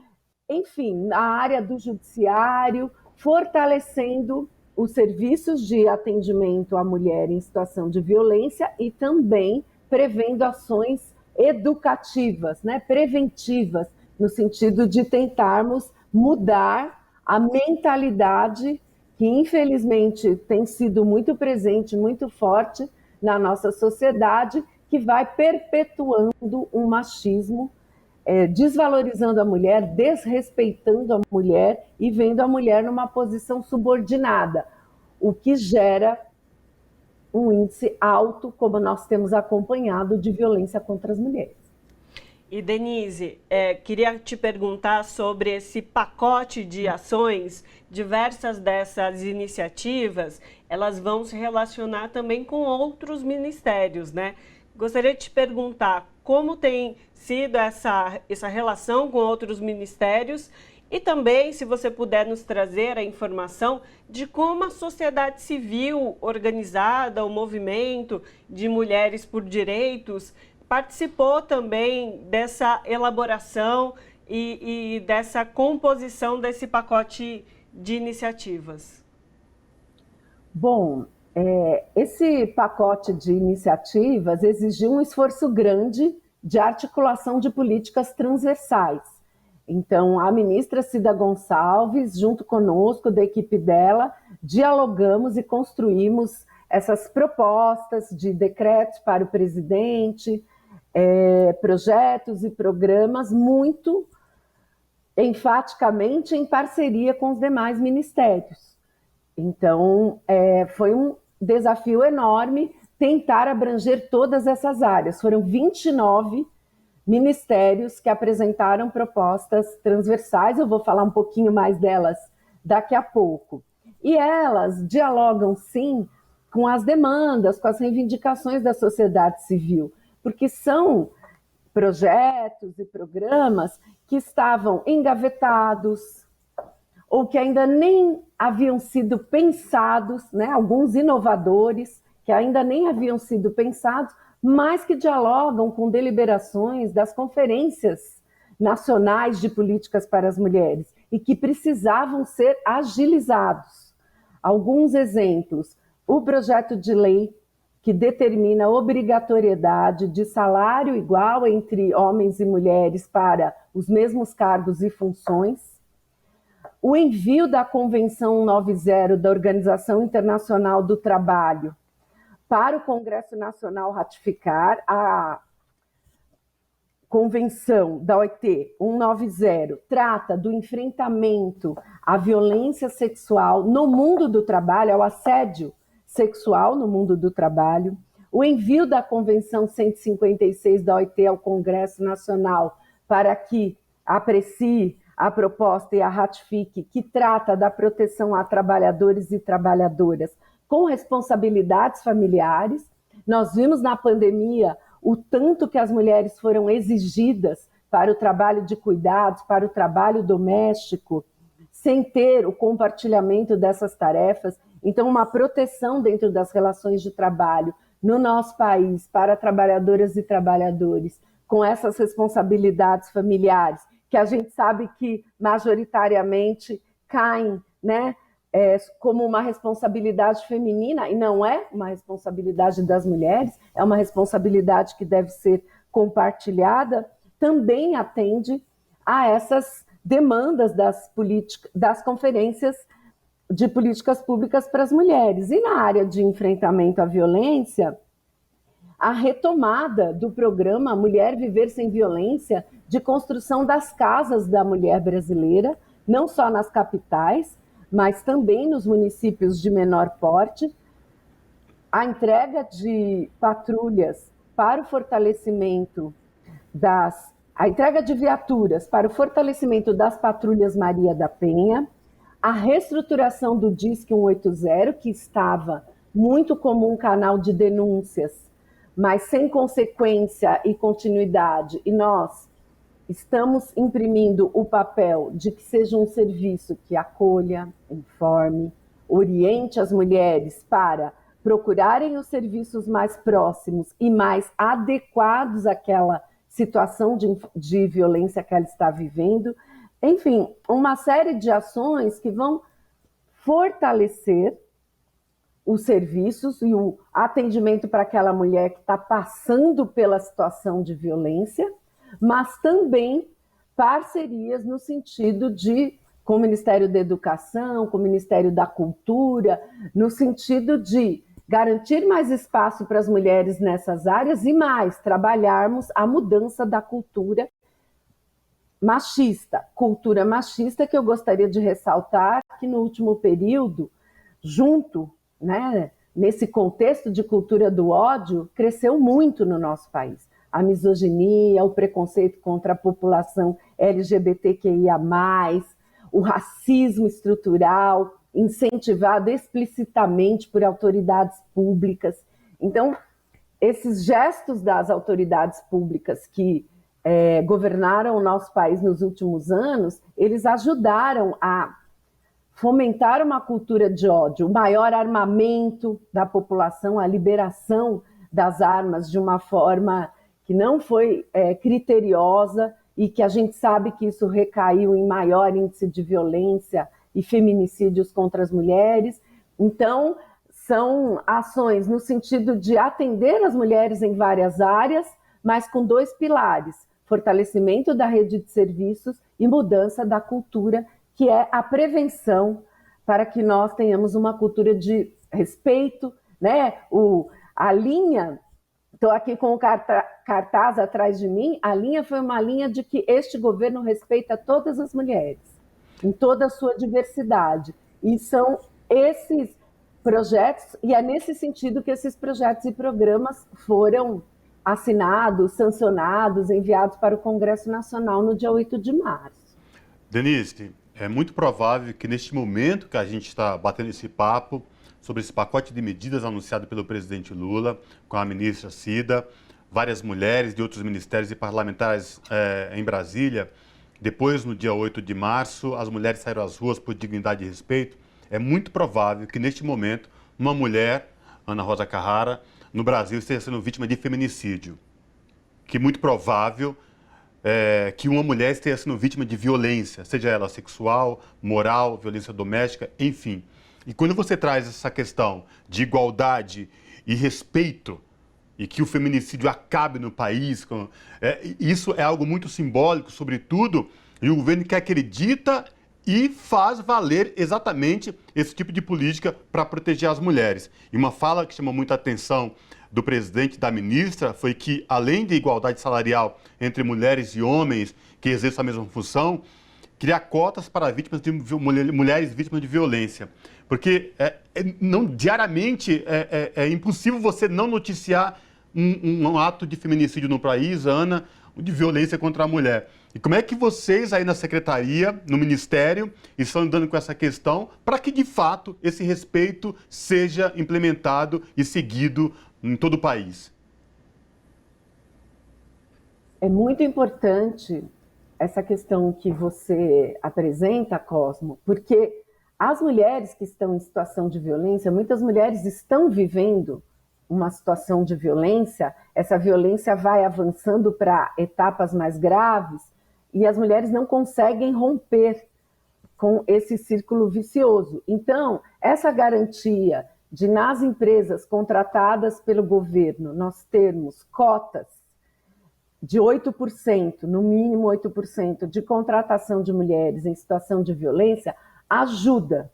Speaker 7: enfim, na área do judiciário, fortalecendo os serviços de atendimento à mulher em situação de violência e também prevendo ações educativas, né, preventivas, no sentido de tentarmos mudar a mentalidade que, infelizmente, tem sido muito presente, muito forte na nossa sociedade, que vai perpetuando um machismo, desvalorizando a mulher, desrespeitando a mulher e vendo a mulher numa posição subordinada, o que gera um índice alto, como nós temos acompanhado, de violência contra as mulheres.
Speaker 2: E, Denise, queria te perguntar sobre esse pacote de ações. Diversas dessas iniciativas, elas vão se relacionar também com outros ministérios, né? Gostaria de te perguntar como tem sido essa relação com outros ministérios e também, se você puder nos trazer a informação de como a sociedade civil organizada, o movimento de mulheres por direitos, participou também dessa elaboração e dessa composição desse pacote de iniciativas.
Speaker 7: Bom, esse pacote de iniciativas exigiu um esforço grande de articulação de políticas transversais. Então, a ministra Cida Gonçalves, junto conosco, da equipe dela, dialogamos e construímos essas propostas de decretos para o presidente, projetos e programas muito enfaticamente em parceria com os demais ministérios. Então, foi um desafio enorme tentar abranger todas essas áreas. Foram 29 ministérios que apresentaram propostas transversais, eu vou falar um pouquinho mais delas daqui a pouco. E elas dialogam, sim, com as demandas, com as reivindicações da sociedade civil, porque são projetos e programas que estavam engavetados ou que ainda nem haviam sido pensados, né? Alguns inovadores que ainda nem haviam sido pensados, mas que dialogam com deliberações das conferências nacionais de políticas para as mulheres e que precisavam ser agilizados. Alguns exemplos: o projeto de lei que determina a obrigatoriedade de salário igual entre homens e mulheres para os mesmos cargos e funções, o envio da Convenção 190 da Organização Internacional do Trabalho para o Congresso Nacional ratificar, a Convenção da OIT 190 trata do enfrentamento à violência sexual no mundo do trabalho, ao assédio sexual no mundo do trabalho, o envio da Convenção 156 da OIT ao Congresso Nacional para que aprecie a proposta e a ratifique, que trata da proteção a trabalhadores e trabalhadoras com responsabilidades familiares. Nós vimos na pandemia o tanto que as mulheres foram exigidas para o trabalho de cuidados, para o trabalho doméstico, sem ter o compartilhamento dessas tarefas. Então, uma proteção dentro das relações de trabalho no nosso país para trabalhadoras e trabalhadores com essas responsabilidades familiares, que a gente sabe que majoritariamente caem, né, como uma responsabilidade feminina, e não é uma responsabilidade das mulheres, é uma responsabilidade que deve ser compartilhada, também atende a essas demandas das conferências de políticas públicas para as mulheres. E na área de enfrentamento à violência, a retomada do programa Mulher Viver Sem Violência, de construção das casas da mulher brasileira, não só nas capitais, mas também nos municípios de menor porte, a entrega de patrulhas para o fortalecimento a entrega de viaturas para o fortalecimento das patrulhas Maria da Penha, a reestruturação do Disque 180, que estava muito como um canal de denúncias, mas sem consequência e continuidade, e nós estamos imprimindo o papel de que seja um serviço que acolha, informe, oriente as mulheres para procurarem os serviços mais próximos e mais adequados àquela situação de violência que ela está vivendo. Enfim, uma série de ações que vão fortalecer os serviços e o atendimento para aquela mulher que está passando pela situação de violência, mas também parcerias no sentido com o Ministério da Educação, com o Ministério da Cultura, no sentido de garantir mais espaço para as mulheres nessas áreas e mais, trabalharmos a mudança da cultura machista, que eu gostaria de ressaltar que no último período, junto, né, nesse contexto de cultura do ódio, cresceu muito no nosso país. A misoginia, o preconceito contra a população LGBTQIA+, o racismo estrutural, incentivado explicitamente por autoridades públicas. Então, esses gestos das autoridades públicas que governaram o nosso país nos últimos anos, eles ajudaram a fomentar uma cultura de ódio, o maior armamento da população, a liberação das armas de uma forma que não foi criteriosa e que a gente sabe que isso recaiu em maior índice de violência e feminicídios contra as mulheres. Então, são ações no sentido de atender as mulheres em várias áreas, mas com dois pilares: fortalecimento da rede de serviços e mudança da cultura, que é a prevenção, para que nós tenhamos uma cultura de respeito, né? A linha, estou aqui com o cartaz atrás de mim, a linha foi uma linha de que este governo respeita todas as mulheres, em toda a sua diversidade, e são esses projetos, e é nesse sentido que esses projetos e programas foram assinados, sancionados, enviados para o Congresso Nacional no dia 8 de março.
Speaker 1: Denise, é muito provável que neste momento que a gente está batendo esse papo sobre esse pacote de medidas anunciado pelo presidente Lula, com a ministra Cida, várias mulheres de outros ministérios e parlamentares em Brasília, depois, no dia 8 de março, as mulheres saíram às ruas por dignidade e respeito. É muito provável que neste momento uma mulher, Ana Rosa Carrara, no Brasil esteja sendo vítima de feminicídio. Que é muito provável que uma mulher esteja sendo vítima de violência, seja ela sexual, moral, violência doméstica, enfim. E quando você traz essa questão de igualdade e respeito, e que o feminicídio acabe no país, isso é algo muito simbólico, sobretudo, e o governo que acredita e faz valer exatamente esse tipo de política para proteger as mulheres. E uma fala que chamou muita atenção do presidente e da ministra foi que, além de igualdade salarial entre mulheres e homens que exerçam a mesma função, criar cotas para vítimas de mulheres vítimas de violência. Porque diariamente é impossível você não noticiar um ato de feminicídio no país, Ana, de violência contra a mulher. E como é que vocês aí na secretaria, no ministério, estão lidando com essa questão para que, de fato, esse respeito seja implementado e seguido em todo o país?
Speaker 7: É muito importante essa questão que você apresenta, Cosmo, porque as mulheres que estão em situação de violência, muitas mulheres estão vivendo uma situação de violência, essa violência vai avançando para etapas mais graves e as mulheres não conseguem romper com esse círculo vicioso. Então, essa garantia de, nas empresas contratadas pelo governo, nós termos cotas de 8%, no mínimo 8%, de contratação de mulheres em situação de violência, ajuda.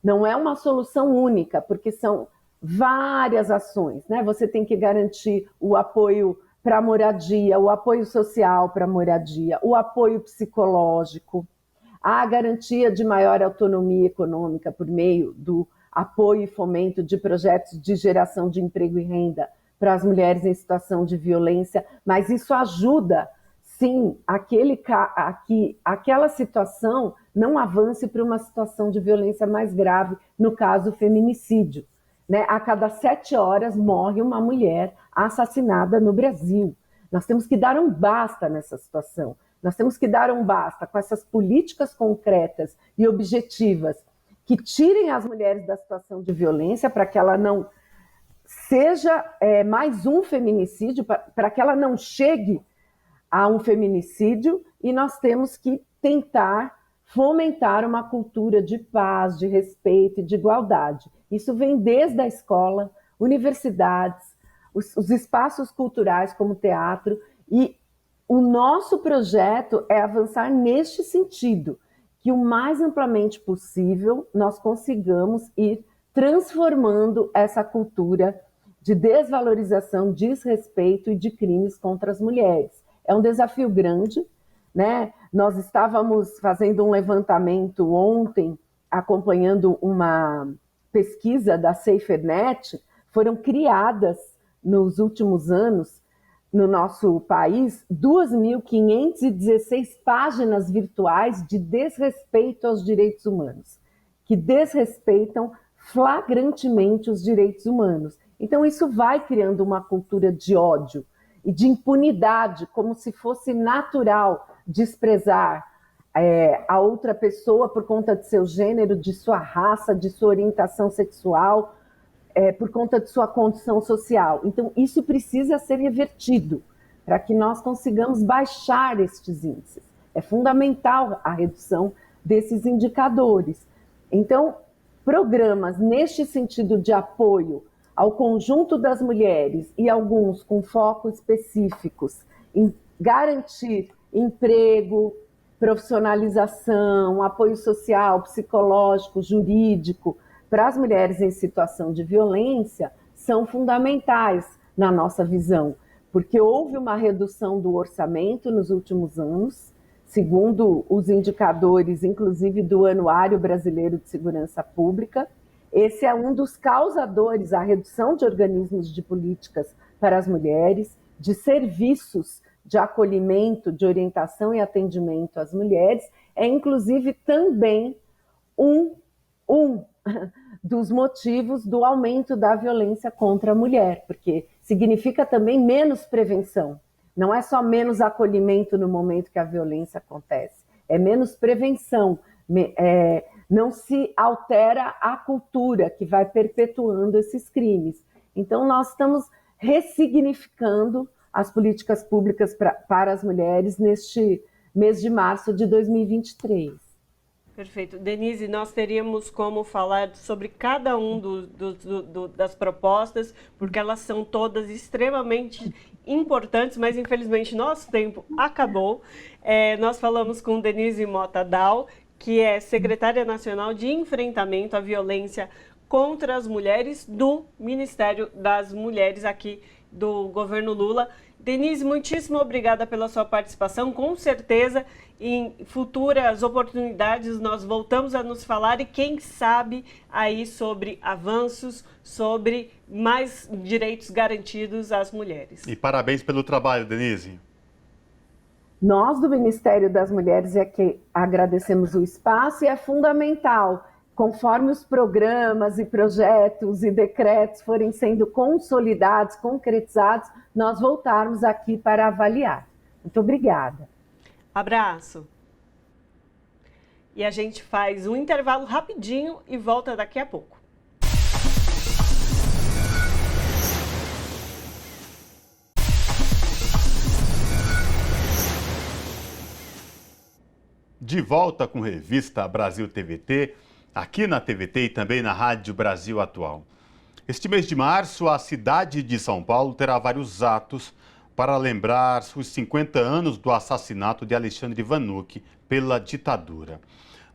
Speaker 7: Não é uma solução única, porque são várias ações, né? Você tem que garantir o apoio para a moradia, o apoio social para a moradia, o apoio psicológico, a garantia de maior autonomia econômica por meio do apoio e fomento de projetos de geração de emprego e renda para as mulheres em situação de violência, mas isso ajuda, sim, aquela situação não avance para uma situação de violência mais grave, no caso, feminicídio. Né? A cada 7 horas morre uma mulher assassinada no Brasil. Nós temos que dar um basta nessa situação. Nós temos que dar um basta com essas políticas concretas e objetivas que tirem as mulheres da situação de violência para que ela não seja mais um feminicídio, para que ela não chegue a um feminicídio, e nós temos que tentar fomentar uma cultura de paz, de respeito e de igualdade. Isso vem desde a escola, universidades, os espaços culturais como teatro, e o nosso projeto é avançar neste sentido, que o mais amplamente possível nós consigamos ir transformando essa cultura de desvalorização, desrespeito e de crimes contra as mulheres. É um desafio grande, né? Nós estávamos fazendo um levantamento ontem, acompanhando uma pesquisa da SaferNet. Foram criadas nos últimos anos, no nosso país, 2.516 páginas virtuais de desrespeito aos direitos humanos, que desrespeitam flagrantemente os direitos humanos. Então, isso vai criando uma cultura de ódio e de impunidade, como se fosse natural desprezar a outra pessoa por conta de seu gênero, de sua raça, de sua orientação sexual, por conta de sua condição social. Então, isso precisa ser revertido para que nós consigamos baixar estes índices. É fundamental a redução desses indicadores. Então, programas neste sentido de apoio ao conjunto das mulheres e alguns com foco específicos em garantir emprego, profissionalização, apoio social, psicológico, jurídico para as mulheres em situação de violência são fundamentais na nossa visão, porque houve uma redução do orçamento nos últimos anos, segundo os indicadores, inclusive do Anuário Brasileiro de Segurança Pública, esse é um dos causadores, a redução de organismos de políticas para as mulheres, de serviços de acolhimento, de orientação e atendimento às mulheres, é inclusive também um dos motivos do aumento da violência contra a mulher, porque significa também menos prevenção. Não é só menos acolhimento no momento que a violência acontece, é menos prevenção, não se altera a cultura que vai perpetuando esses crimes. Então, nós estamos ressignificando as políticas públicas para as mulheres neste mês de março de 2023.
Speaker 2: Perfeito. Denise, nós teríamos como falar sobre cada um das propostas, porque elas são todas extremamente importantes, mas infelizmente nosso tempo acabou. Nós falamos com Denise Mota Dal, que é secretária nacional de enfrentamento à violência contra as mulheres do Ministério das Mulheres aqui do governo Lula. Denise, muitíssimo obrigada pela sua participação. Com certeza, em futuras oportunidades, nós voltamos a nos falar e quem sabe aí sobre avanços, sobre mais direitos garantidos às mulheres.
Speaker 1: E parabéns pelo trabalho, Denise.
Speaker 7: Nós do Ministério das Mulheres é que agradecemos o espaço e é fundamental, conforme os programas e projetos e decretos forem sendo consolidados, concretizados, nós voltarmos aqui para avaliar. Muito obrigada.
Speaker 2: Abraço. E a gente faz um intervalo rapidinho e volta daqui a pouco.
Speaker 1: De volta com Revista Brasil TVT, aqui na TVT e também na Rádio Brasil Atual. Este mês de março, a cidade de São Paulo terá vários atos para lembrar os 50 anos do assassinato de Alexandre Vanucchi pela ditadura.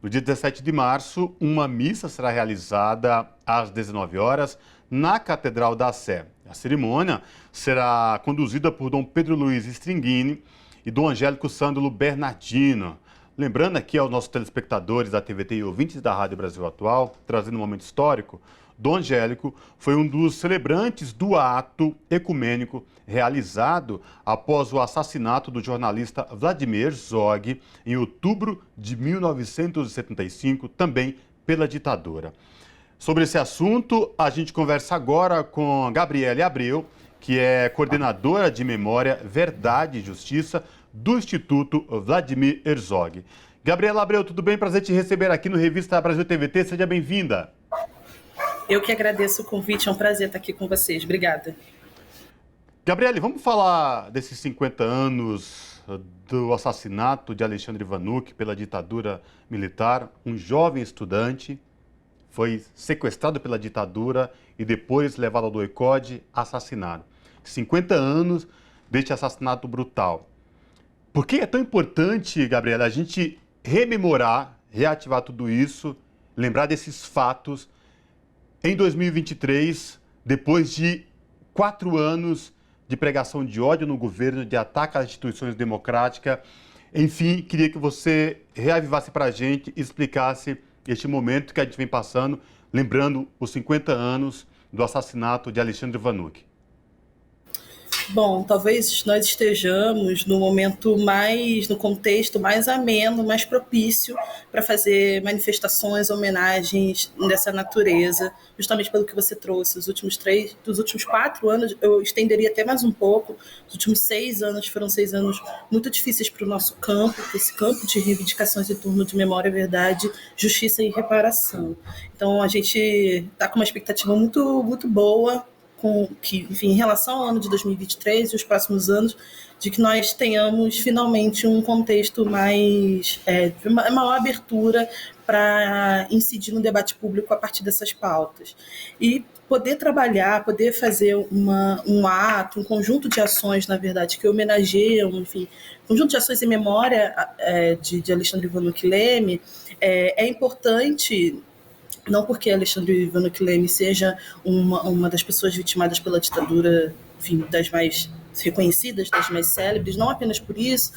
Speaker 1: No dia 17 de março, uma missa será realizada às 19 horas na Catedral da Sé. A cerimônia será conduzida por Dom Pedro Luiz Stringini e Dom Angélico Sândalo Bernardino. Lembrando aqui aos nossos telespectadores da TVT e ouvintes da Rádio Brasil Atual, trazendo um momento histórico, Dom Angélico foi um dos celebrantes do ato ecumênico realizado após o assassinato do jornalista Vladimir Herzog em outubro de 1975, também pela ditadura. Sobre esse assunto, a gente conversa agora com Gabriele Abreu, que é coordenadora de Memória, Verdade e Justiça do Instituto Vladimir Herzog. Gabriela Abreu, tudo bem? Prazer te receber aqui no Revista Brasil TVT. Seja bem-vinda.
Speaker 8: Eu que agradeço o convite, é um prazer estar aqui com vocês. Obrigada.
Speaker 1: Gabriele, vamos falar desses 50 anos do assassinato de Alexandre Vanucchi pela ditadura militar. Um jovem estudante foi sequestrado pela ditadura e depois levado ao doicode, assassinado. 50 anos deste assassinato brutal. Por que é tão importante, Gabriela, a gente rememorar, reativar tudo isso, lembrar desses fatos em 2023, depois de 4 anos de pregação de ódio no governo, de ataque às instituições democráticas? Enfim, queria que você reavivasse para a gente e explicasse este momento que a gente vem passando, lembrando os 50 anos do assassinato de Alexandre Vanucchi.
Speaker 8: Bom, talvez nós estejamos no momento no contexto mais ameno, mais propício para fazer manifestações, homenagens dessa natureza, justamente pelo que você trouxe. Dos últimos 4 anos, eu estenderia até mais um pouco, os últimos 6 anos foram 6 anos muito difíceis para o nosso campo, esse campo de reivindicações em torno de memória, verdade, justiça e reparação. Então, a gente está com uma expectativa muito, muito boa, enfim, em relação ao ano de 2023 e os próximos anos, de que nós tenhamos finalmente um contexto mais, maior abertura para incidir no debate público a partir dessas pautas. E poder trabalhar, poder fazer um ato, um conjunto de ações, na verdade, que homenageiam, enfim, conjunto de ações em memória de Alexandre Vanucchi Leme, é importante. Não porque Alexandre Vanucchi Leme seja uma das pessoas vitimadas pela ditadura, enfim, das mais reconhecidas, das mais célebres, não apenas por isso,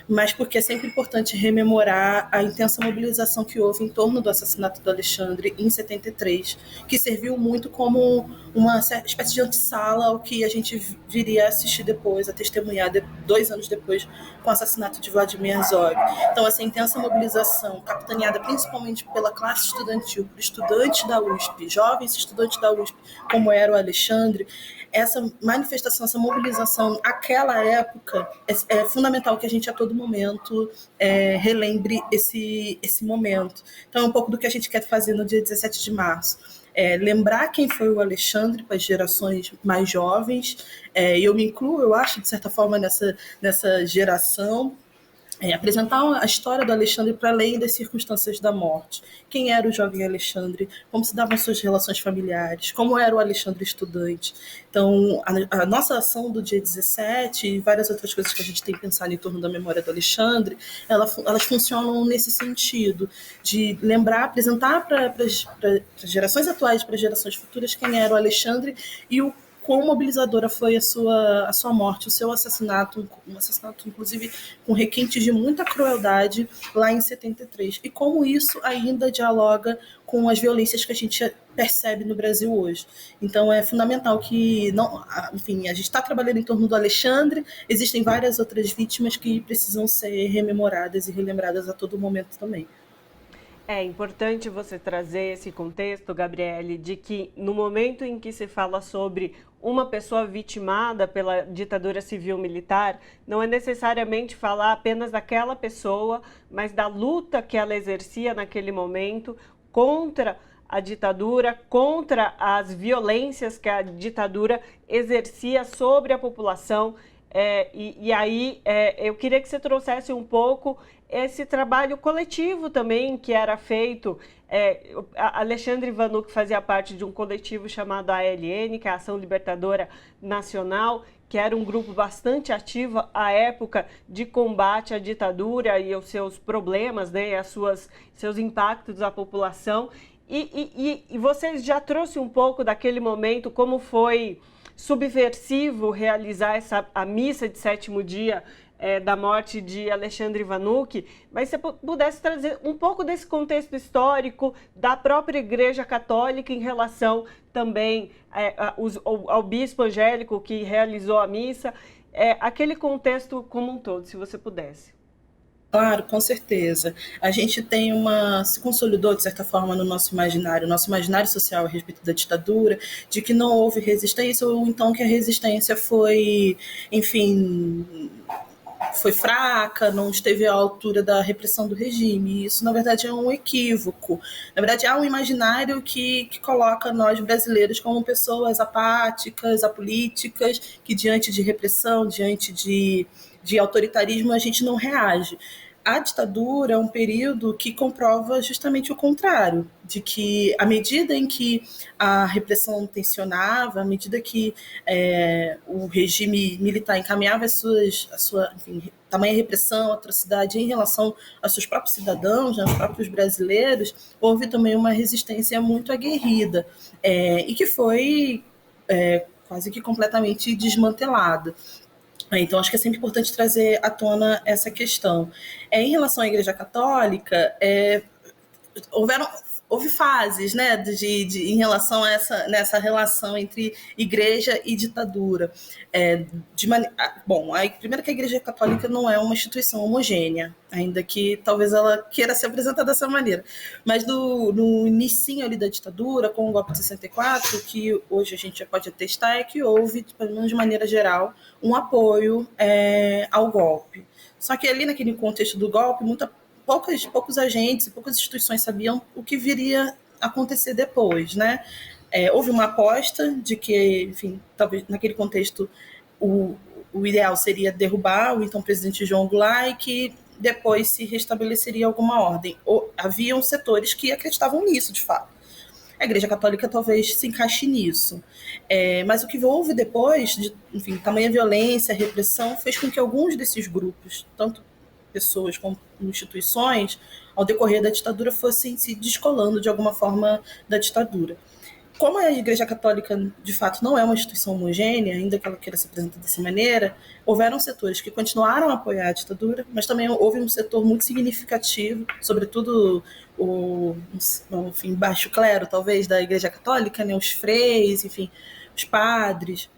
Speaker 8: mas porque é sempre importante rememorar a intensa mobilização que houve em torno do assassinato do Alexandre em 73, que serviu muito como uma espécie de antessala ao que a gente viria a assistir depois, a testemunhar 2 anos depois, com o assassinato de Vladimir Herzog. Então, essa intensa mobilização, capitaneada principalmente pela classe estudantil, por estudantes da USP, jovens estudantes da USP, como era o Alexandre, essa manifestação, essa mobilização, aquela época, é fundamental que a gente a todo momento relembre esse momento. Então, é um pouco do que a gente quer fazer no dia 17 de março. Lembrar quem foi o Alexandre para as gerações mais jovens, e eu me incluo, eu acho, de certa forma, nessa geração, apresentar a história do Alexandre para além das circunstâncias da morte. Quem era o jovem Alexandre? Como se davam suas relações familiares? Como era o Alexandre estudante? Então, a nossa ação do dia 17 e várias outras coisas que a gente tem pensado em torno da memória do Alexandre, elas funcionam nesse sentido, de lembrar, apresentar para as gerações atuais, para as gerações futuras, quem era o Alexandre e o quão mobilizadora foi a sua morte, o seu assassinato, um assassinato, inclusive, com requintes de muita crueldade lá em 73. E como isso ainda dialoga com as violências que a gente percebe no Brasil hoje. Então, é fundamental que, enfim, a gente está trabalhando em torno do Alexandre, existem várias outras vítimas que precisam ser rememoradas e relembradas a todo momento também.
Speaker 2: É importante você trazer esse contexto, Gabriele, de que no momento em que se fala sobre uma pessoa vitimada pela ditadura civil-militar, não é necessariamente falar apenas daquela pessoa, mas da luta que ela exercia naquele momento contra a ditadura, contra as violências que a ditadura exercia sobre a população. E aí eu queria que você trouxesse um pouco esse trabalho coletivo também que era feito. Alexandre Vanuc fazia parte de um coletivo chamado ALN, que é a Ação Libertadora Nacional, que era um grupo bastante ativo à época de combate à ditadura e aos seus problemas, né, e seus impactos à população. E vocês já trouxeram um pouco daquele momento, como foi subversivo realizar a missa de 7º dia da morte de Alexandre Vanuc, mas se você pudesse trazer um pouco desse contexto histórico da própria Igreja Católica em relação também ao bispo Angélico que realizou a missa, aquele contexto como um todo, se você pudesse.
Speaker 8: Claro, com certeza. A gente se consolidou, de certa forma, no nosso imaginário social a respeito da ditadura, de que não houve resistência, ou então que a resistência foi, enfim, foi fraca, não esteve à altura da repressão do regime. Isso, na verdade, é um equívoco. Na verdade, há um imaginário que coloca nós brasileiros como pessoas apáticas, apolíticas, que diante de repressão, diante de autoritarismo, a gente não reage. A ditadura é um período que comprova justamente o contrário, de que à medida em que a repressão tensionava, à medida que o regime militar encaminhava a sua tamanha repressão, atrocidade em relação aos seus próprios cidadãos, aos próprios brasileiros, houve também uma resistência muito aguerrida e que foi quase que completamente desmantelada. Então, acho que é sempre importante trazer à tona essa questão. Em relação à Igreja Católica, houve fases, né, em relação a nessa relação entre igreja e ditadura. Primeiro que a Igreja Católica não é uma instituição homogênea, ainda que talvez ela queira ser apresentada dessa maneira. Mas no inicinho ali da ditadura, com o golpe de 64, que hoje a gente já pode atestar, é que houve, pelo menos de maneira geral, um apoio ao golpe. Só que ali naquele contexto do golpe, poucos agentes e poucas instituições sabiam o que viria a acontecer depois, né? Houve uma aposta de que, enfim, talvez naquele contexto o ideal seria derrubar o então presidente João Goulart e que depois se restabeleceria alguma ordem. Haviam setores que acreditavam nisso, de fato. A Igreja Católica talvez se encaixe nisso. Mas o que houve depois, tamanha violência, repressão, fez com que alguns desses grupos, tanto pessoas como instituições, ao decorrer da ditadura, fossem se descolando de alguma forma da ditadura. como a Igreja Católica, de fato, não é uma instituição homogênea, ainda que ela queira se apresentar dessa maneira, houveram setores que continuaram a apoiar a ditadura, mas também houve um setor muito significativo, sobretudo o, enfim, baixo clero, talvez, da Igreja Católica, né, os freis, enfim, os padres,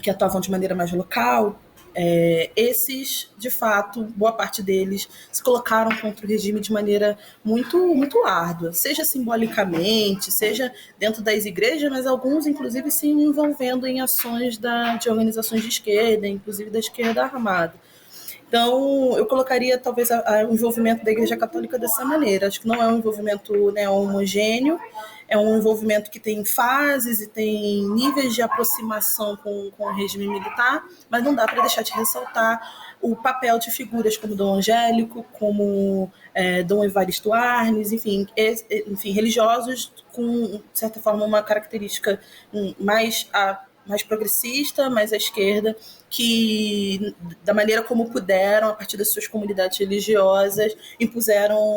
Speaker 8: que atuavam de maneira mais local. Esses, de fato, boa parte deles se colocaram contra o regime de maneira muito, muito árdua, seja simbolicamente, seja dentro das igrejas, mas alguns, inclusive, se envolvendo em ações de organizações de esquerda, inclusive da esquerda armada. Então, eu colocaria, talvez, o envolvimento da Igreja Católica dessa maneira. Acho que não é um envolvimento, né, homogêneo, é um envolvimento que tem fases e tem níveis de aproximação com o regime militar, mas não dá para deixar de ressaltar o papel de figuras como Dom Angélico, como Dom Evaristo Arnes, enfim, religiosos com, de certa forma, uma característica mais progressista, mais à esquerda, que, da maneira como puderam, a partir das suas comunidades religiosas, impuseram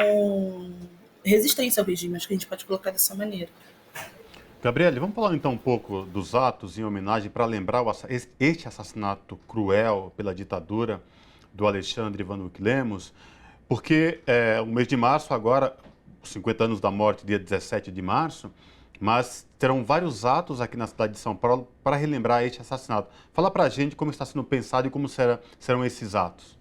Speaker 8: resistência ao regime. Acho que a gente pode colocar dessa maneira.
Speaker 1: Gabriele, vamos falar então um pouco dos atos em homenagem para lembrar este assassinato cruel pela ditadura do Alexandre Vanuc Lemos, porque o mês de março agora, os 50 anos da morte, dia 17 de março, mas terão vários atos aqui na cidade de São Paulo para relembrar este assassinato. Fala para a gente como está sendo pensado e como serão esses atos.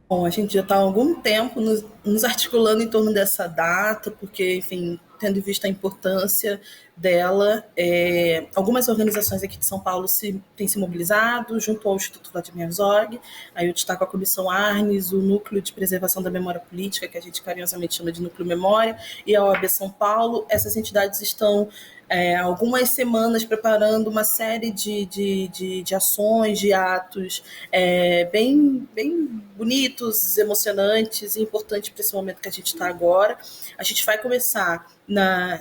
Speaker 8: Bom, a gente já está há algum tempo nos articulando em torno dessa data, porque, enfim, tendo em vista a importância dela, algumas organizações aqui de São Paulo têm se mobilizado junto ao Instituto Vladimir Herzog. Aí eu destaco a Comissão Arnes, o Núcleo de Preservação da Memória Política, que a gente carinhosamente chama de Núcleo Memória, e a OAB São Paulo. Essas entidades estão algumas semanas preparando uma série de ações, de atos bem bonitos, emocionantes e importantes para esse momento que a gente está agora. A gente vai começar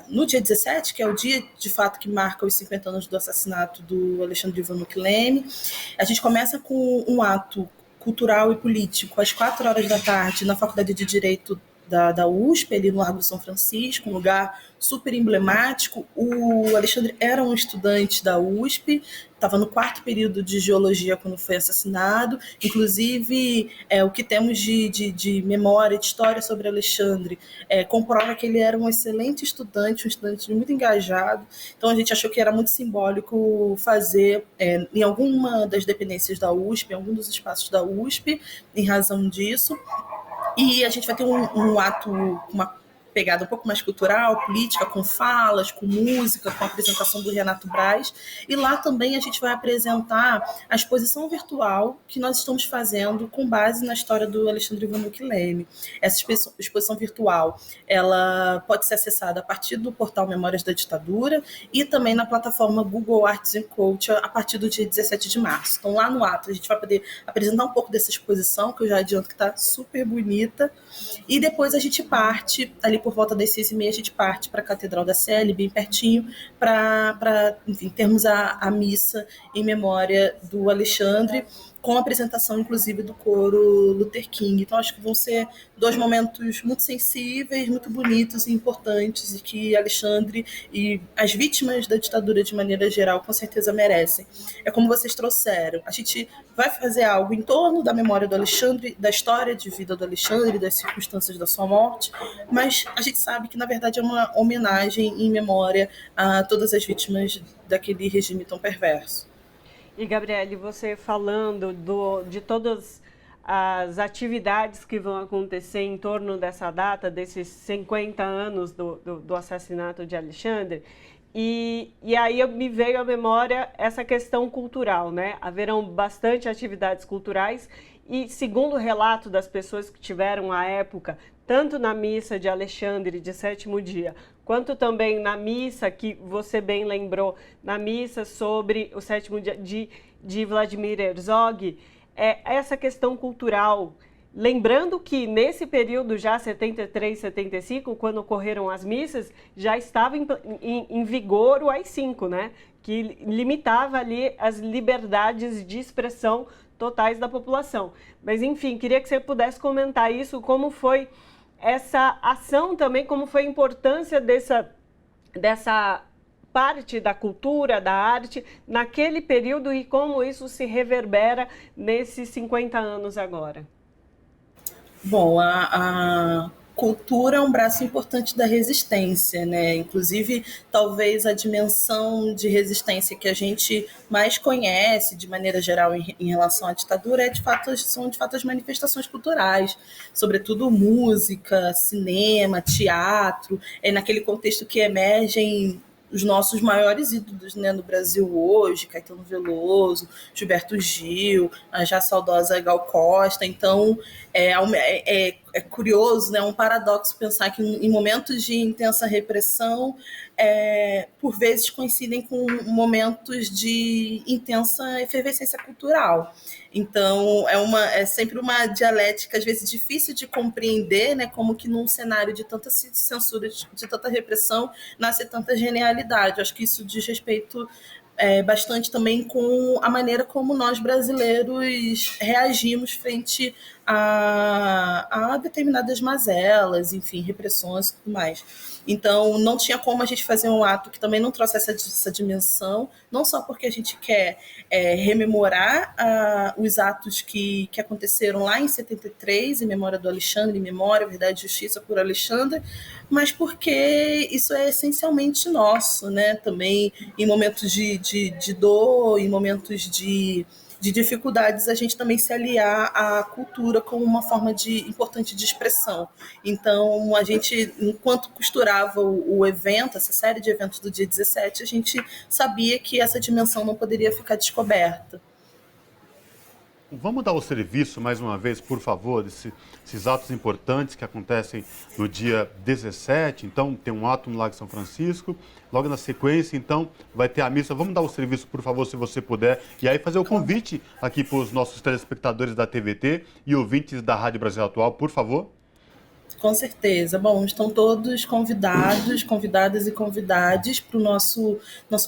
Speaker 8: no dia 17, que é o dia, de fato, que marca os 50 anos do assassinato do Alexandre Vanuc Lemos. A gente começa com um ato cultural e político às 4 horas da tarde na Faculdade de Direito da USP, ali no Largo São Francisco, um lugar super emblemático. O Alexandre era um estudante da USP, estava no 4º período de Geologia quando foi assassinado. Inclusive, o que temos de memória, de história sobre Alexandre, comprova que ele era um excelente estudante, um estudante muito engajado. Então, a gente achou que era muito simbólico fazer em alguma das dependências da USP, em algum dos espaços da USP, em razão disso. E a gente vai ter um ato, uma pegada um pouco mais cultural, política, com falas, com música, com a apresentação do Renato Braz. E lá também a gente vai apresentar a exposição virtual que nós estamos fazendo com base na história do Alexandre Vanuc Lemos. Essa exposição virtual, ela pode ser acessada a partir do portal Memórias da Ditadura e também na plataforma Google Arts and Culture a partir do dia 17 de março. Então, lá no ato, a gente vai poder apresentar um pouco dessa exposição, que eu já adianto que está super bonita, e depois a gente parte ali por volta das 6h30, a gente parte para a Catedral da Sé, bem pertinho, para enfim, termos a missa em memória do Alexandre, com a apresentação, inclusive, do coro Luther King. Então, acho que vão ser 2 momentos muito sensíveis, muito bonitos e importantes, e que Alexandre e as vítimas da ditadura, de maneira geral, com certeza merecem. É como vocês trouxeram. A gente vai fazer algo em torno da memória do Alexandre, da história de vida do Alexandre, das circunstâncias da sua morte, mas a gente sabe que, na verdade, é uma homenagem em memória a todas as vítimas daquele regime tão perverso.
Speaker 2: E, Gabriele, você falando de todas as atividades que vão acontecer em torno dessa data, desses 50 anos do assassinato de Alexandre, e aí me veio à memória essa questão cultural, né? Haverão bastante atividades culturais e, segundo o relato das pessoas que tiveram à época, tanto na missa de Alexandre de 7º dia, quanto também na missa, que você bem lembrou, na missa sobre o 7º dia de Vladimir Herzog, essa questão cultural. Lembrando que nesse período já 73, 75, quando ocorreram as missas, já estava em vigor o AI-5, né? Que limitava ali as liberdades de expressão totais da população. Mas, enfim, queria que você pudesse comentar isso, como foi essa ação também, como foi a importância dessa parte da cultura, da arte, naquele período e como isso se reverbera nesses 50 anos agora?
Speaker 8: Bom, a cultura é um braço importante da resistência, né? Inclusive, talvez a dimensão de resistência que a gente mais conhece, de maneira geral, em relação à ditadura, são de fato as manifestações culturais, sobretudo música, cinema, teatro, é naquele contexto que emergem os nossos maiores ídolos, né, no Brasil hoje, Caetano Veloso, Gilberto Gil, a já saudosa Gal Costa. Então, é curioso, né, um paradoxo pensar que em momentos de intensa repressão, por vezes coincidem com momentos de intensa efervescência cultural. Então, é sempre uma dialética, às vezes, difícil de compreender, né, como que num cenário de tanta censura, de tanta repressão, nasce tanta genialidade. Eu acho que isso diz respeito bastante também com a maneira como nós brasileiros reagimos frente a determinadas mazelas, enfim, repressões e tudo mais. Então, não tinha como a gente fazer um ato que também não trouxesse essa dimensão, não só porque a gente quer rememorar os atos que aconteceram lá em 73, em memória do Alexandre, em memória, Verdade e Justiça por Alexandre, mas porque isso é essencialmente nosso, né? Também em momentos de dor, em momentos de dificuldades, a gente também se aliar à cultura como uma forma importante de expressão. Então, a gente, enquanto costurava o evento, essa série de eventos do dia 17, a gente sabia que essa dimensão não poderia ficar descoberta.
Speaker 1: Vamos dar o serviço, mais uma vez, por favor, esses atos importantes que acontecem no dia 17. Então, tem um ato no Lago São Francisco. Logo na sequência, então, vai ter a missa. Vamos dar o serviço, por favor, se você puder. E aí fazer o convite aqui para os nossos telespectadores da TVT e ouvintes da Rádio Brasil Atual, por favor.
Speaker 8: Com certeza. Bom, estão todos convidados, convidadas e convidades para o nosso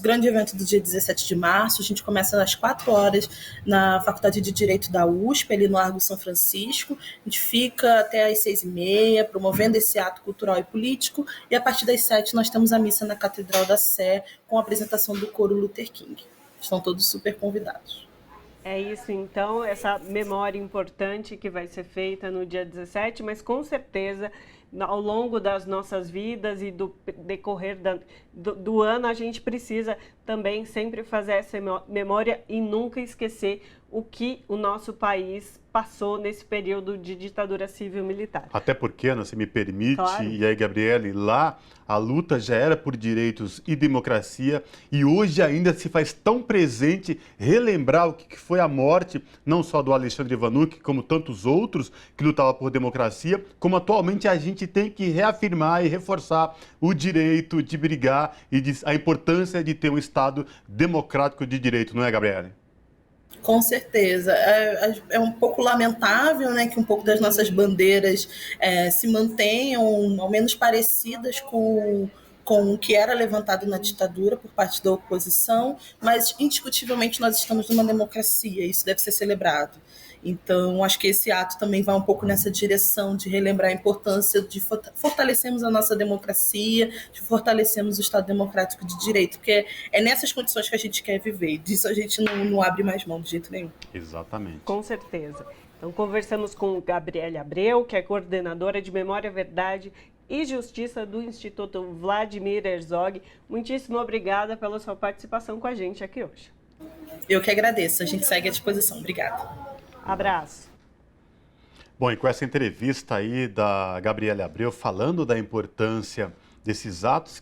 Speaker 8: grande evento do dia 17 de março. A gente começa às 4 horas na Faculdade de Direito da USP, ali no Largo São Francisco. A gente fica até às 6h30, promovendo esse ato cultural e político. E a partir das 7 nós temos a missa na Catedral da Sé, com a apresentação do coro Luther King. Estão todos super convidados.
Speaker 2: É isso, então, essa memória importante que vai ser feita no dia 17, mas com certeza, ao longo das nossas vidas e do decorrer do ano, a gente precisa também sempre fazer essa memória e nunca esquecer o que o nosso país passou nesse período de ditadura civil-militar.
Speaker 1: Até porque, Ana, se me permite,
Speaker 2: claro.
Speaker 1: E aí, Gabriele, lá a luta já era por direitos e democracia e hoje ainda se faz tão presente relembrar o que foi a morte, não só do Alexandre Vanucchi, como tantos outros que lutavam por democracia, como atualmente a gente tem que reafirmar e reforçar o direito de brigar e a importância de ter um Estado democrático de direito, não é, Gabriele?
Speaker 8: Com certeza. É um pouco lamentável, né, que um pouco das nossas bandeiras se mantenham, ao menos parecidas com o que era levantado na ditadura por parte da oposição, mas indiscutivelmente nós estamos numa democracia, isso deve ser celebrado. Então, acho que esse ato também vai um pouco nessa direção de relembrar a importância de fortalecermos a nossa democracia, de fortalecermos o Estado democrático de direito, porque é nessas condições que a gente quer viver. Disso a gente não abre mais mão de jeito nenhum.
Speaker 1: Exatamente.
Speaker 2: Com certeza. Então, conversamos com Gabriele Abreu, que é coordenadora de Memória, Verdade e Justiça do Instituto Vladimir Herzog. Muitíssimo obrigada pela sua participação com a gente aqui hoje.
Speaker 8: Eu que agradeço. A gente segue à disposição. Obrigada.
Speaker 2: Abraço.
Speaker 1: Bom, e com essa entrevista aí da Gabriele Abreu falando da importância desses atos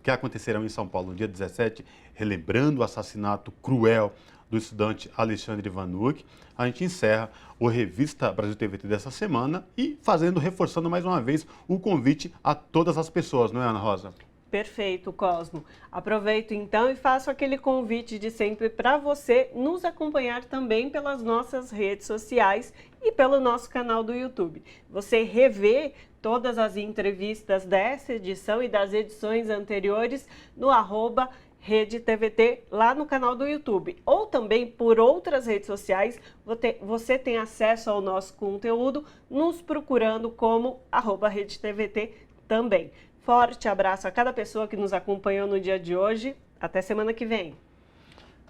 Speaker 1: que acontecerão em São Paulo no dia 17, relembrando o assassinato cruel do estudante Alexandre Vanucchi, a gente encerra o Revista Brasil TVT dessa semana e reforçando mais uma vez o convite a todas as pessoas, não é, Ana Rosa?
Speaker 2: Perfeito, Cosmo. Aproveito então e faço aquele convite de sempre para você nos acompanhar também pelas nossas redes sociais e pelo nosso canal do YouTube. Você revê todas as entrevistas dessa edição e das edições anteriores no @Rede TVT lá no canal do YouTube. Ou também por outras redes sociais, você tem acesso ao nosso conteúdo nos procurando como @Rede TVT também. Forte abraço a cada pessoa que nos acompanhou no dia de hoje. Até semana que vem.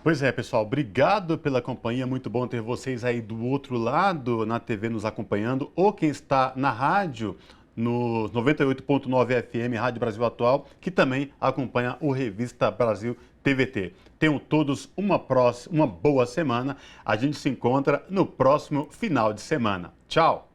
Speaker 1: Pois é, pessoal, obrigado pela companhia, muito bom ter vocês aí do outro lado na TV nos acompanhando, ou quem está na rádio, no 98.9 FM, Rádio Brasil Atual, que também acompanha o Revista Brasil TVT. Tenham todos uma boa semana, a gente se encontra no próximo final de semana. Tchau!